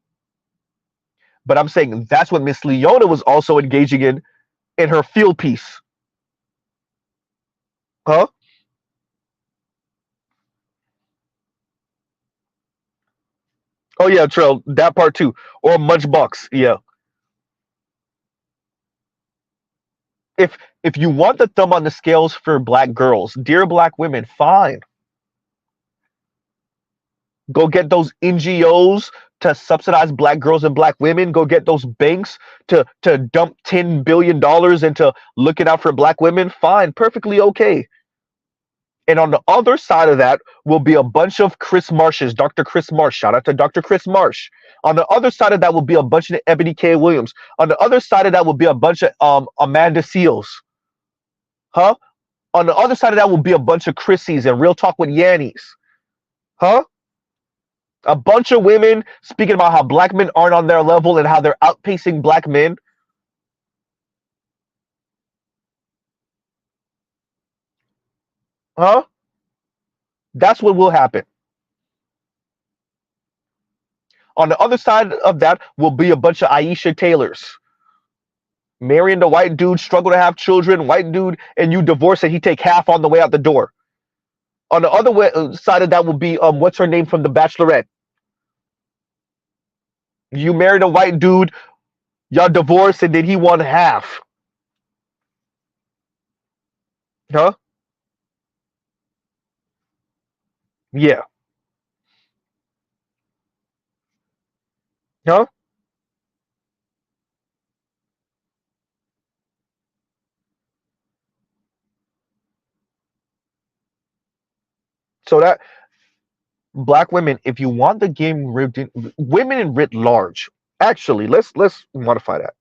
But I'm saying that's what Miss Leona was also engaging in her field piece. Huh? Oh yeah, Trail, that part too. Or Munch Bucks, yeah. If you want the thumb on the scales for black girls, dear black women, fine. Go get those NGOs to subsidize black girls and black women. Go get those banks to dump $10 billion into looking out for black women. Fine, perfectly okay. And on the other side of that will be a bunch of Chris Marshes, Dr. Chris Marsh. Shout out to Dr. Chris Marsh. On the other side of that will be a bunch of Ebony K. Williams. On the other side of that will be a bunch of Amanda Seals. Huh? On the other side of that will be a bunch of Chrissies and Real Talk with Yannies. Huh? A bunch of women speaking about how black men aren't on their level and how they're outpacing black men. Huh? That's what will happen. On the other side of that will be a bunch of Aisha Taylors. Marrying the white dude, struggle to have children, white dude, and you divorce and he take half on the way out the door. On the other side of that will be what's her name from The Bachelorette? You married a white dude, y'all divorced, and then he won half. Huh? Yeah. Huh? So that black women, if you want the game ripped in, women writ large. Actually, let's modify that.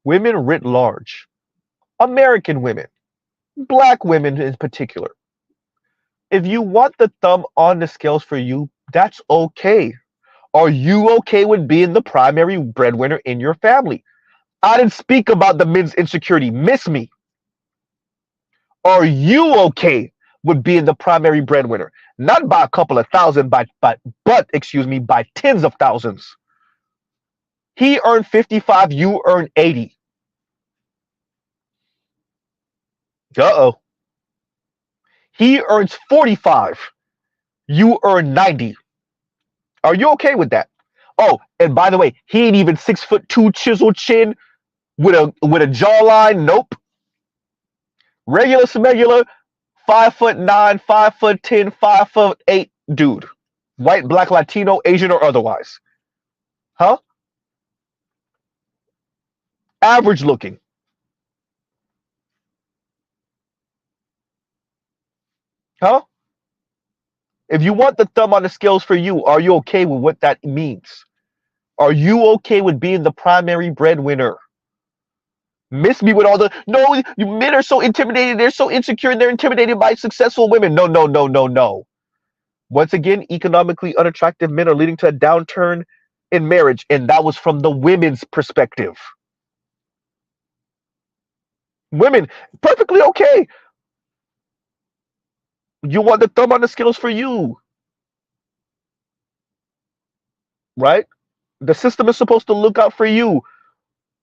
Women writ large. American women, black women in particular. If you want the thumb on the scales for you, that's okay. Are you okay with being the primary breadwinner in your family? I didn't speak about the men's insecurity. Miss me. Are you okay with being the primary breadwinner? Not by a couple of thousand, but excuse me, by tens of thousands. He earned 55, you earned 80. Uh-oh. He earns 45, you earn 90. Are you okay with that? Oh, and by the way, he ain't even 6'2" chiseled chin with a jawline. Nope. Regular smegular, 5'9", 5'10", 5'8" dude. White, black, Latino, Asian, or otherwise. Huh? Average looking. Huh? If you want the thumb on the scales for you, are you okay with what that means? Are you okay with being the primary breadwinner? Miss me with all the no, men are so intimidated, they're so insecure, and they're intimidated by successful women. No, no, no, no, no. Once again, economically unattractive men are leading to a downturn in marriage, and that was from the women's perspective. Women, perfectly okay. You want the thumb on the scales for you, right? The system is supposed to look out for you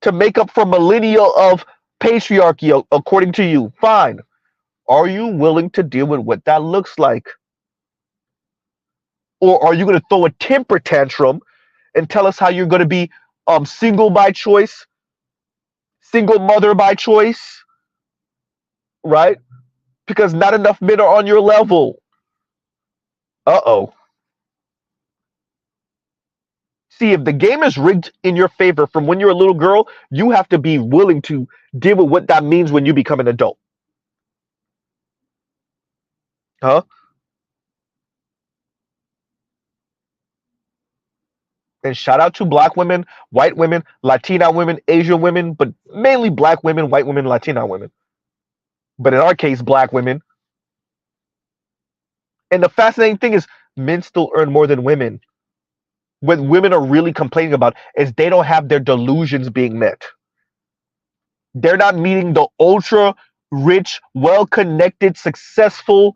to make up for millennia of patriarchy, according to you. Fine. Are you willing to deal with what that looks like? Or are you going to throw a temper tantrum and tell us how you're going to be single by choice, single mother by choice, right? Because not enough men are on your level. Uh-oh. See, if the game is rigged in your favor from when you're a little girl, you have to be willing to deal with what that means when you become an adult. Huh? And shout out to black women, white women, Latina women, Asian women, but mainly black women, white women, Latina women. But in our case, black women. And the fascinating thing is men still earn more than women. What women are really complaining about is they don't have their delusions being met. They're not meeting the ultra rich, well connected, successful,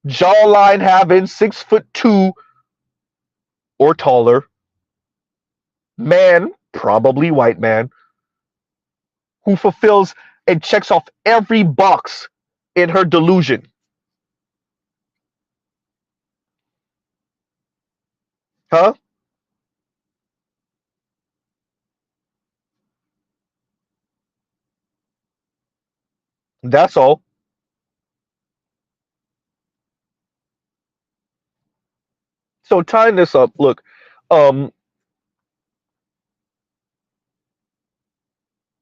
jawline having 6'2" or taller man, probably white man, who fulfills and checks off every box in her delusion. Huh? That's all. So tying this up, look, um,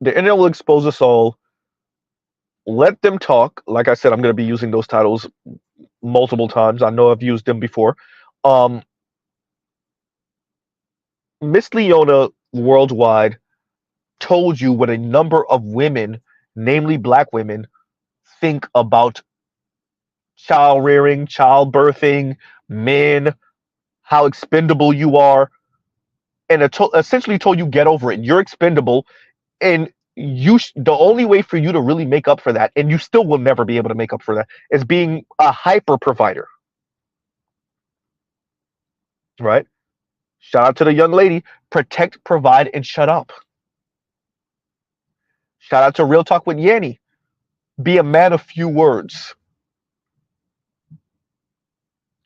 the internet will expose us all. Let them talk. Like I said, I'm going to be using those titles multiple times. I know I've used them before. Um, Miss Leona worldwide told you what a number of women, namely black women, think about child rearing, child birthing, men, how expendable you are, and essentially told you get over it. You're expendable, and the only way for you to really make up for that, and you still will never be able to make up for that, is being a hyper provider, right? Shout out to the young lady. Protect, provide, and shut up. Shout out to Real Talk with Yanni. Be a man of few words.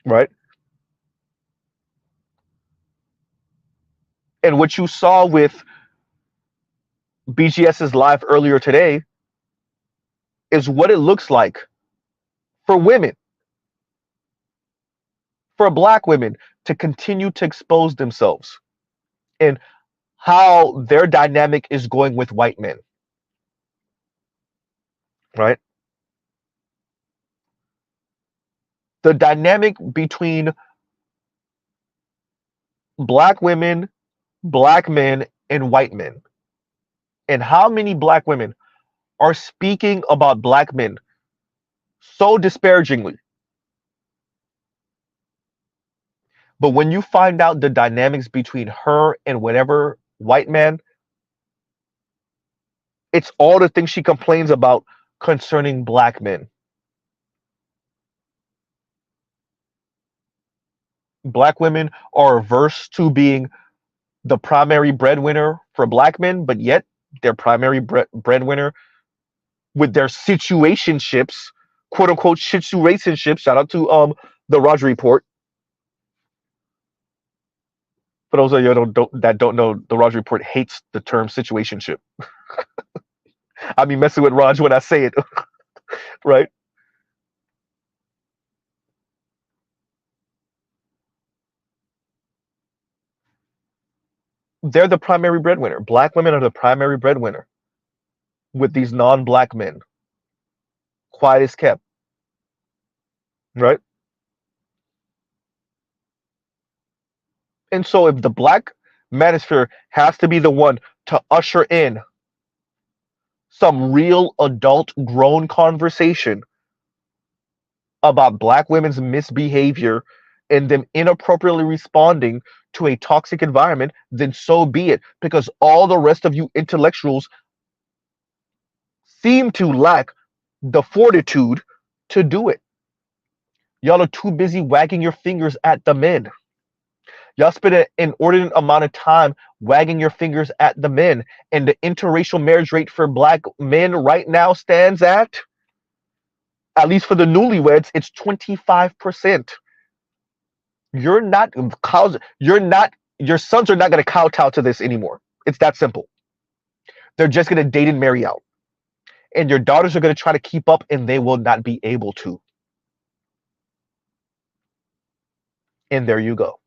Right? And what you saw with BGS's live earlier today is what it looks like for women, for black women, to continue to expose themselves and how their dynamic is going with white men. Right? The dynamic between black women, black men, and white men. And how many black women are speaking about black men so disparagingly. But when you find out the dynamics between her and whatever white man, it's all the things she complains about concerning black men. Black women are averse to being the primary breadwinner for black men, but yet their primary breadwinner with their situationships, quote unquote situationships. Shout out to the Raj Report. For those of you that don't know, the Raj Report hates the term situationship. I mean, messing with Raj when I say it, right? They're the primary breadwinner. Black women are the primary breadwinner with these non-black men. Quiet as kept, right? And so if the black manosphere has to be the one to usher in some real adult grown conversation about black women's misbehavior and them inappropriately responding to a toxic environment, then so be it. Because all the rest of you intellectuals seem to lack the fortitude to do it. Y'all are too busy wagging your fingers at the men. Y'all spend an inordinate amount of time wagging your fingers at the men. And the interracial marriage rate for black men right now stands at least for the newlyweds, it's 25%. You're not you're not your sons are not going to kowtow to this anymore. It's that simple. They're just going to date and marry out. And your daughters are going to try to keep up and they will not be able to. And there you go.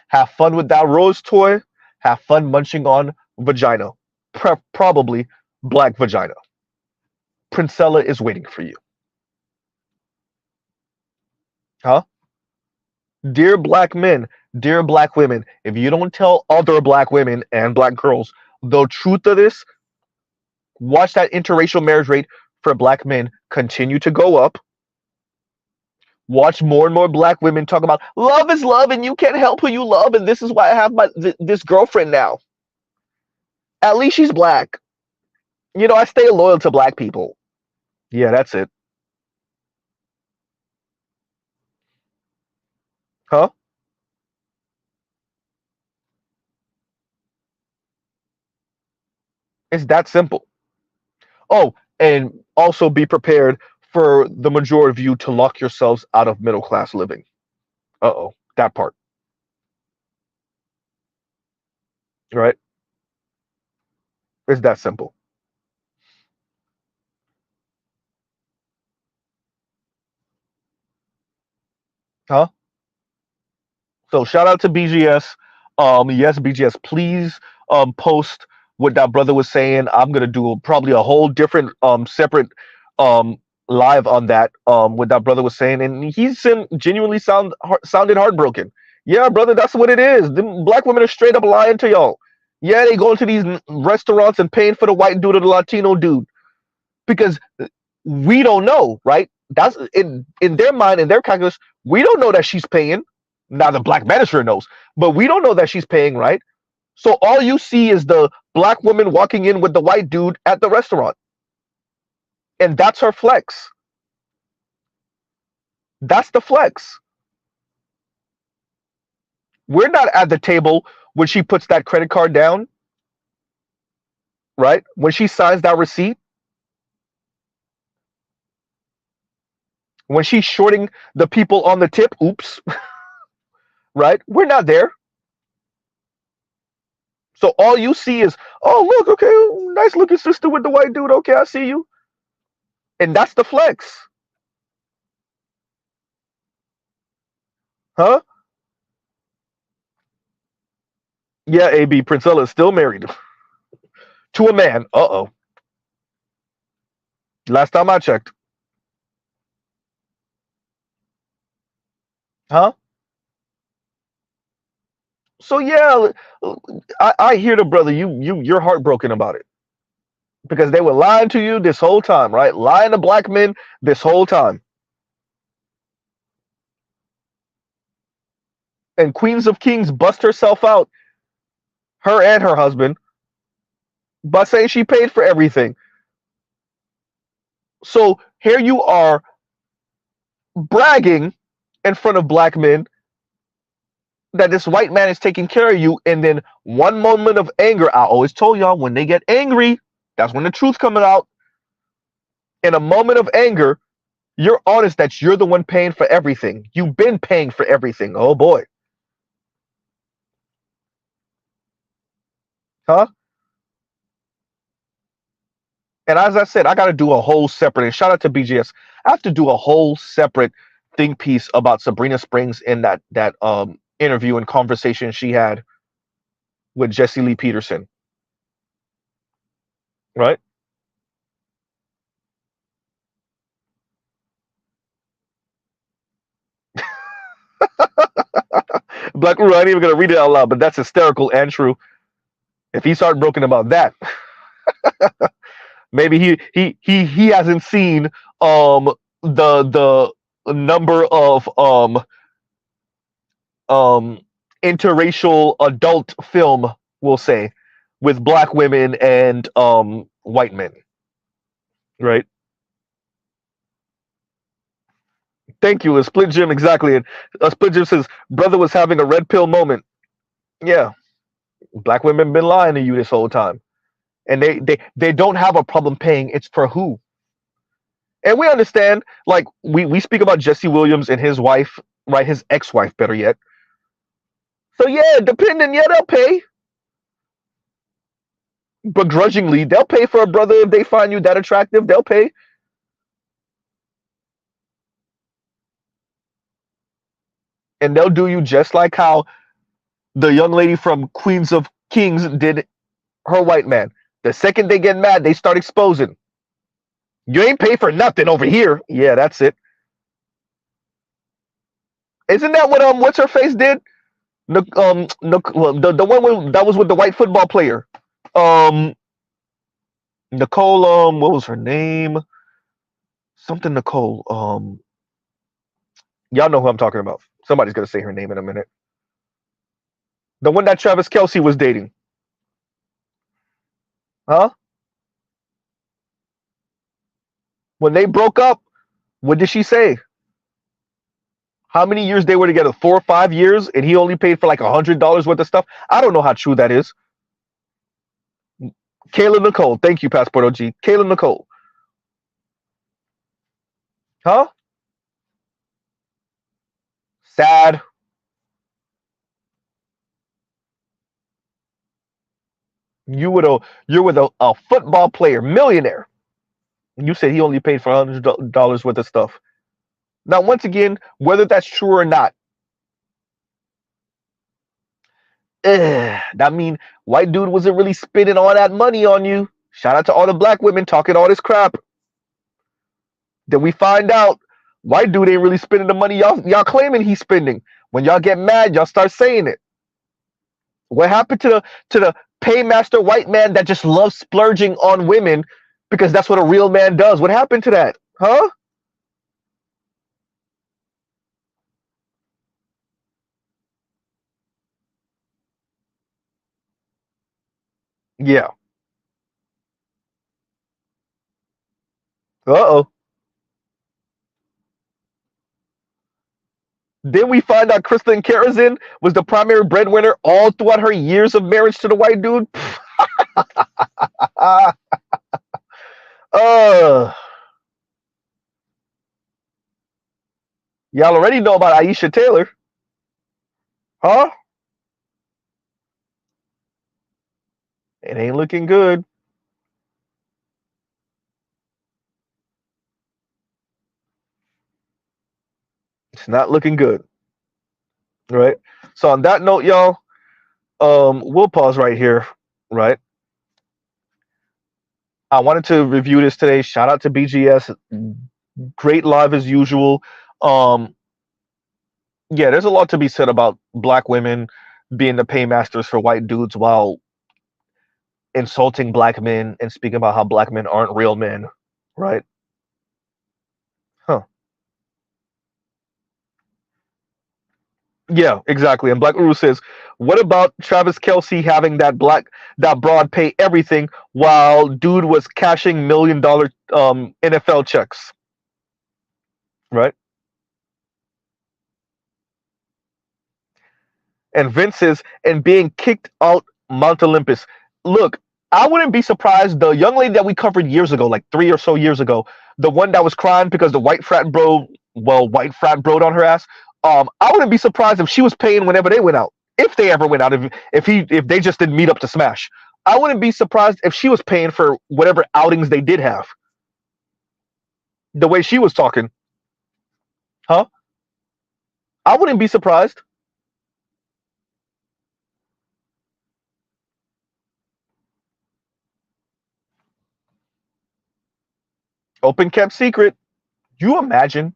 Have fun with that rose toy. Have fun munching on vagina. Probably black vagina. Princella is waiting for you. Huh? Dear black men, dear black women, if you don't tell other black women and black girls the truth of this, watch that interracial marriage rate for black men continue to go up. Watch more and more black women talk about love is love and you can't help who you love and this is why I have this girlfriend now. At least she's black. You know, I stay loyal to black people. Yeah, that's it. Huh? It's that simple. Oh, and also be prepared for the majority of you to lock yourselves out of middle class living. Uh-oh, that part. Right? It's that simple. Huh? So shout out to BGS. Yes, BGS, please post what that brother was saying. I'm gonna do probably a whole different separate um live on that what that brother was saying, and genuinely sounded heartbroken. Yeah, brother, that's what it is. The black women are straight up lying to y'all. Yeah, they go into these restaurants and paying for the white dude or the Latino dude because we don't know, right? That's in their mind, in their calculus, we don't know that she's paying. Now the black manager knows, but we don't know that she's paying, right? So all you see is the black woman walking in with the white dude at the restaurant. And that's her flex. That's the flex. We're not at the table when she puts that credit card down, right? When she signs that receipt, when she's shorting the people on the tip, oops, right? We're not there. So all you see is, oh, look, okay, nice looking sister with the white dude. Okay, I see you. And that's the flex. Huh? Yeah, AB, Princella is still married to a man. Uh-oh. Last time I checked. Huh? So yeah, I hear the brother. You're heartbroken about it because they were lying to you this whole time, right? Lying to black men this whole time. And Queens of Kings bust herself out, her and her husband, by saying she paid for everything. So here you are bragging in front of black men that this white man is taking care of you, and then one moment of anger. I always told y'all when they get angry, that's when the truth coming out. In a moment of anger, you're honest that you're the one paying for everything. You've been paying for everything. Oh boy. Huh? And as I said, I got to do a whole separate, and shout out to BGS. I have to do a whole separate think piece about Sabrina Springs in that interview and conversation she had with Jesse Lee Peterson. Right? Black Uru, I ain't even gonna read it out loud, but that's hysterical and true. If he's heartbroken about that, maybe he hasn't seen the number of um interracial adult film, we'll say, with black women and white men. Right? Thank you. A split gym, exactly. And a split gym says brother was having a red pill moment. Yeah. Black women been lying to you this whole time. And they don't have a problem paying. It's for who? And we understand, like we speak about Jesse Williams and his wife, right? His ex-wife, better yet. So yeah, depending, yeah, they'll pay. Begrudgingly, they'll pay for a brother if they find you that attractive. They'll pay. And they'll do you just like how the young lady from Queens of Kings did her white man. The second they get mad, they start exposing. You ain't pay for nothing over here. Yeah, that's it. Isn't that what what's her face did? Well, the one that was with the white football player. Um, Nicole. What was her name? Something Nicole. Y'all know who I'm talking about. Somebody's gonna say her name in a minute. The one that Travis Kelce was dating. Huh? When they broke up, what did she say? How many years they were together? 4 or 5 years, and he only paid for like $100 worth of stuff. I don't know how true that is. Kayla Nicole, thank you, Passport OG. Kayla Nicole, huh? Sad. You're with a football player, millionaire. You said he only paid for $100 worth of stuff. Now, once again, whether that's true or not, that mean white dude wasn't really spending all that money on you. Shout out to all the black women talking all this crap. Then we find out white dude ain't really spending the money y'all claiming he's spending. When y'all get mad, y'all start saying it. What happened to the paymaster white man that just loves splurging on women because that's what a real man does? What happened to that? Huh? Yeah. Uh-oh. Then we find out Kristen Karazin was the primary breadwinner all throughout her years of marriage to the white dude. uh, y'all already know about Aisha Taylor, huh? It ain't looking good. It's not looking good, right? So on that note, y'all, we'll pause right here, right? I wanted to review this today. Shout out to BGS, great live as usual. Um, yeah, there's a lot to be said about black women being the paymasters for white dudes while insulting black men and speaking about how black men aren't real men, right? Huh. Yeah, exactly. And Black Uru says, what about Travis Kelsey having that broad pay everything while dude was cashing $1 million NFL checks, right? And Vince says, and being kicked out Mount Olympus. Look, I wouldn't be surprised. The young lady that we covered years ago, like 3 or so years ago, the one that was crying because the white frat broed on her ass. I wouldn't be surprised if she was paying whenever they went out, if they ever went out, if they just didn't meet up to smash. I wouldn't be surprised if she was paying for whatever outings they did have. The way she was talking, huh? I wouldn't be surprised. Open kept secret. You imagine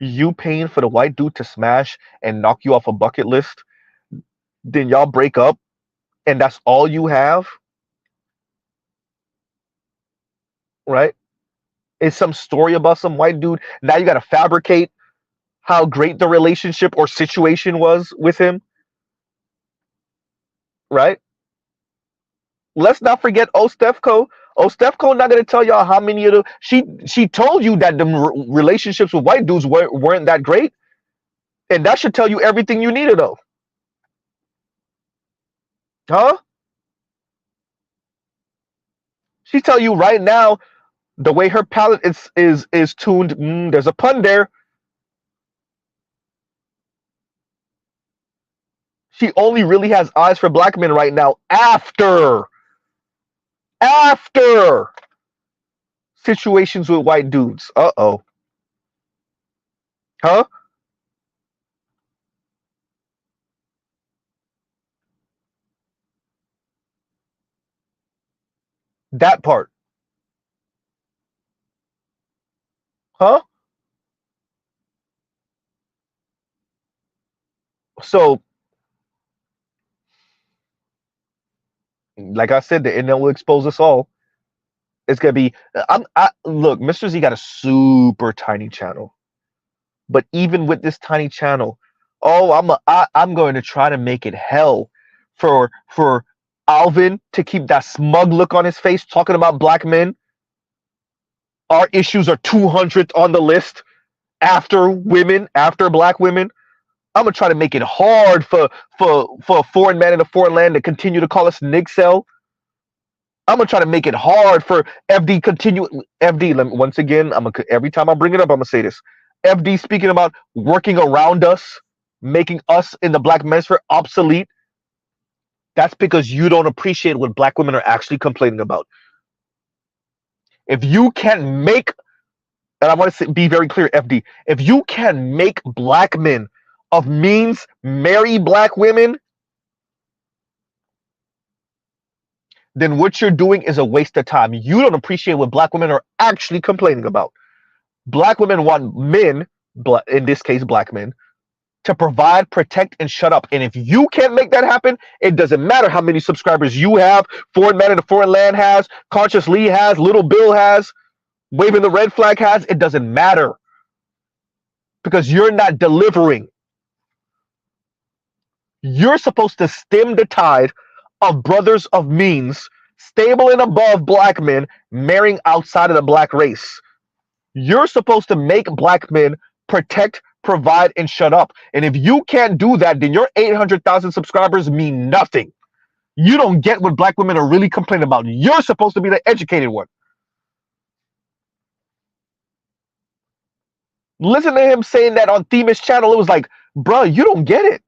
you paying for the white dude to smash and knock you off a bucket list, then y'all break up, and that's all you have, right? It's some story about some white dude. Now you got to fabricate how great the relationship or situation was with him, right? Let's not forget Ostefco. Ostefco not gonna tell y'all how many of the she told you that the relationships with white dudes weren't that great, and that should tell you everything you need to know, huh? She tell you right now the way her palate is tuned. There's a pun there. She only really has eyes for black men right now after situations with white dudes. Uh-oh. Huh? That part. Huh? So, like I said, the internet will expose us all. It's gonna be. Look, Mr. Z got a super tiny channel, but even with this tiny channel, oh, I'm going to try to make it hell for Alvin to keep that smug look on his face, talking about black men. Our issues are 200th on the list after women, after black women. I'm gonna try to make it hard for a foreign man in a foreign land to continue to call us Nixel. I'm gonna try to make it hard for FD continue. FD, once again, every time I bring it up, I'm gonna say this. FD speaking about working around us, making us in the black manosphere obsolete. That's because you don't appreciate what black women are actually complaining about. If you can make, and I want to be very clear, FD, if you can make black men of means marry black women, then what you're doing is a waste of time. You don't appreciate what black women are actually complaining about. Black women want men, in this case, black men, to provide, protect, and shut up. And if you can't make that happen, it doesn't matter how many subscribers you have, Foreign Man in a Foreign Land has, Conscious Lee has, Little Bill has, Waving the Red Flag has. It doesn't matter because you're not delivering. You're supposed to stem the tide of brothers of means, stable and above black men, marrying outside of the black race. You're supposed to make black men protect, provide, and shut up. And if you can't do that, then your 800,000 subscribers mean nothing. You don't get what black women are really complaining about. You're supposed to be the educated one. Listen to him saying that on Themis channel. It was like, bruh, you don't get it.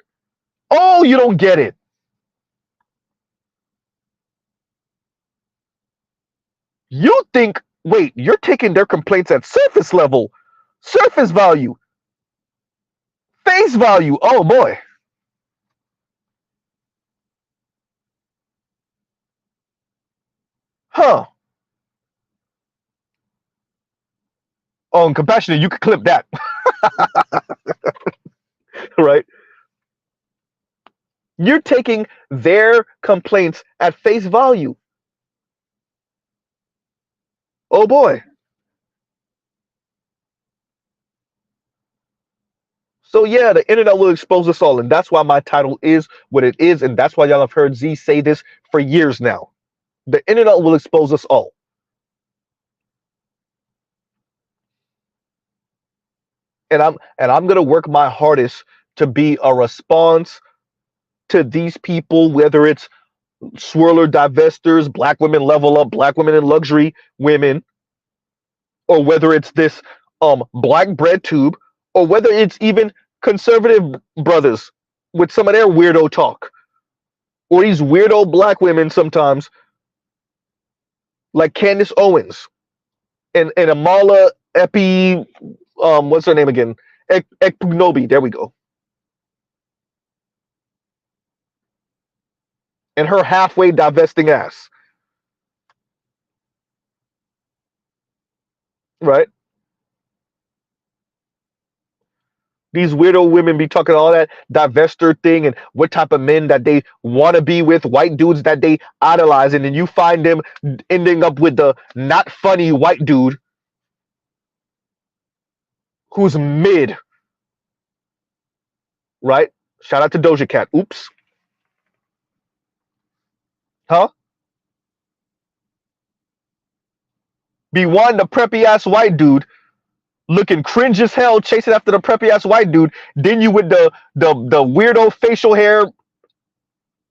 Oh, you don't get it. You think, wait, you're taking their complaints at surface level, surface value, face value. Oh boy. Huh. Oh, and compassionate, you could clip that. Right? You're taking their complaints at face value. Oh boy. So yeah, the internet will expose us all, and that's why my title is what it is, and that's why y'all have heard Z say this for years now. The internet will expose us all. And I'm gonna work my hardest to be a response to these people, whether it's swirler divestors, black women level up, black women in luxury women, or whether it's this black bread tube, or whether it's even conservative brothers with some of their weirdo talk, or these weirdo black women sometimes, like Candace Owens and Amala Epi, what's her name again? Ekpugnobi, there we go. And her halfway divesting ass. Right? These weirdo women be talking all that divester thing and what type of men that they want to be with, white dudes that they idolize, and then you find them ending up with the not funny white dude who's mid. Right? Shout out to Doja Cat. Oops. Huh? Be one, the preppy ass white dude looking cringe as hell, chasing after the preppy ass white dude. Then you with the weirdo facial hair,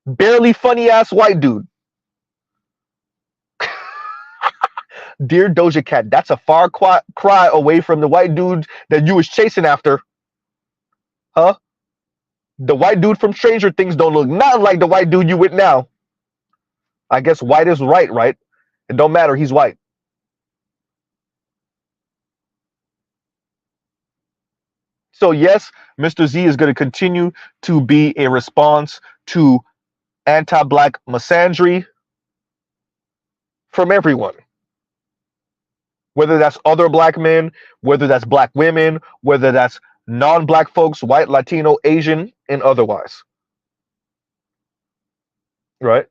barely funny ass white dude. Dear Doja Cat, that's a far cry away from the white dude that you was chasing after. Huh? The white dude from Stranger Things don't look nothing like the white dude you with now. I guess white is right, right? It don't matter, he's white. So yes, Mr. Z is going to continue to be a response to anti-black misandry from everyone. Whether that's other black men, whether that's black women, whether that's non-black folks, white, Latino, Asian, and otherwise. Right?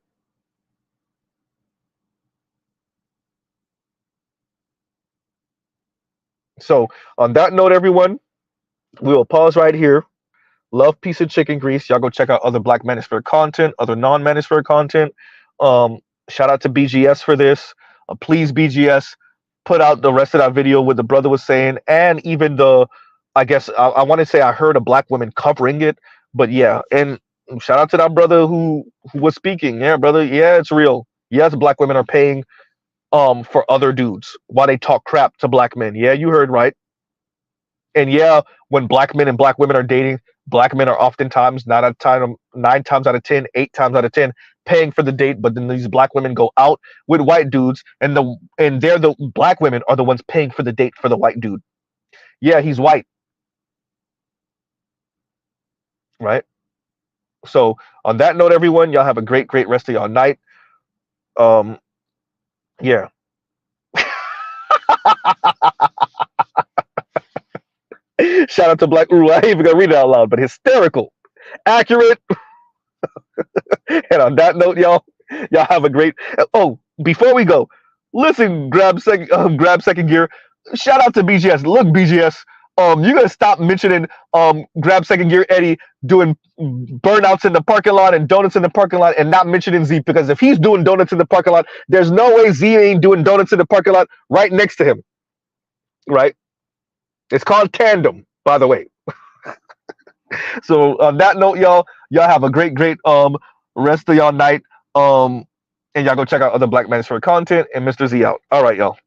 So on that note, everyone, we will pause right here. Love, peace, and chicken grease. Y'all go check out other Black Manosphere content, other non-Manosphere content. Shout out to BGS for this. Please, BGS, put out the rest of that video what the brother was saying, and even the, I guess I want to say I heard a black woman covering it, but yeah, and shout out to that brother who was speaking. Yeah, brother, yeah, it's real. Yes, black women are paying for other dudes while they talk crap to black men. Yeah, you heard right. And yeah, when black men and black women are dating, black men are oftentimes 9 times out of 10, 8 times out of 10 paying for the date, but then these black women go out with white dudes, and they're the black women are the ones paying for the date for the white dude. Yeah, he's white. Right? So on that note, everyone, y'all have a great rest of y'all night. Yeah. Shout out to Black Uru. I ain't even gonna read it out loud, but hysterical, accurate. And on that note, y'all have a great. Oh, before we go, listen, grab second gear. Shout out to BGS. Look, BGS, you gotta stop mentioning grab second gear Eddie doing burnouts in the parking lot and donuts in the parking lot, and not mentioning Z, because if he's doing donuts in the parking lot, there's no way Z ain't doing donuts in the parking lot right next to him. Right? It's called tandem, by the way. So on that note, y'all have a great rest of y'all night. And y'all go check out other Black Manosphere content and Mr. Z out. All right, y'all.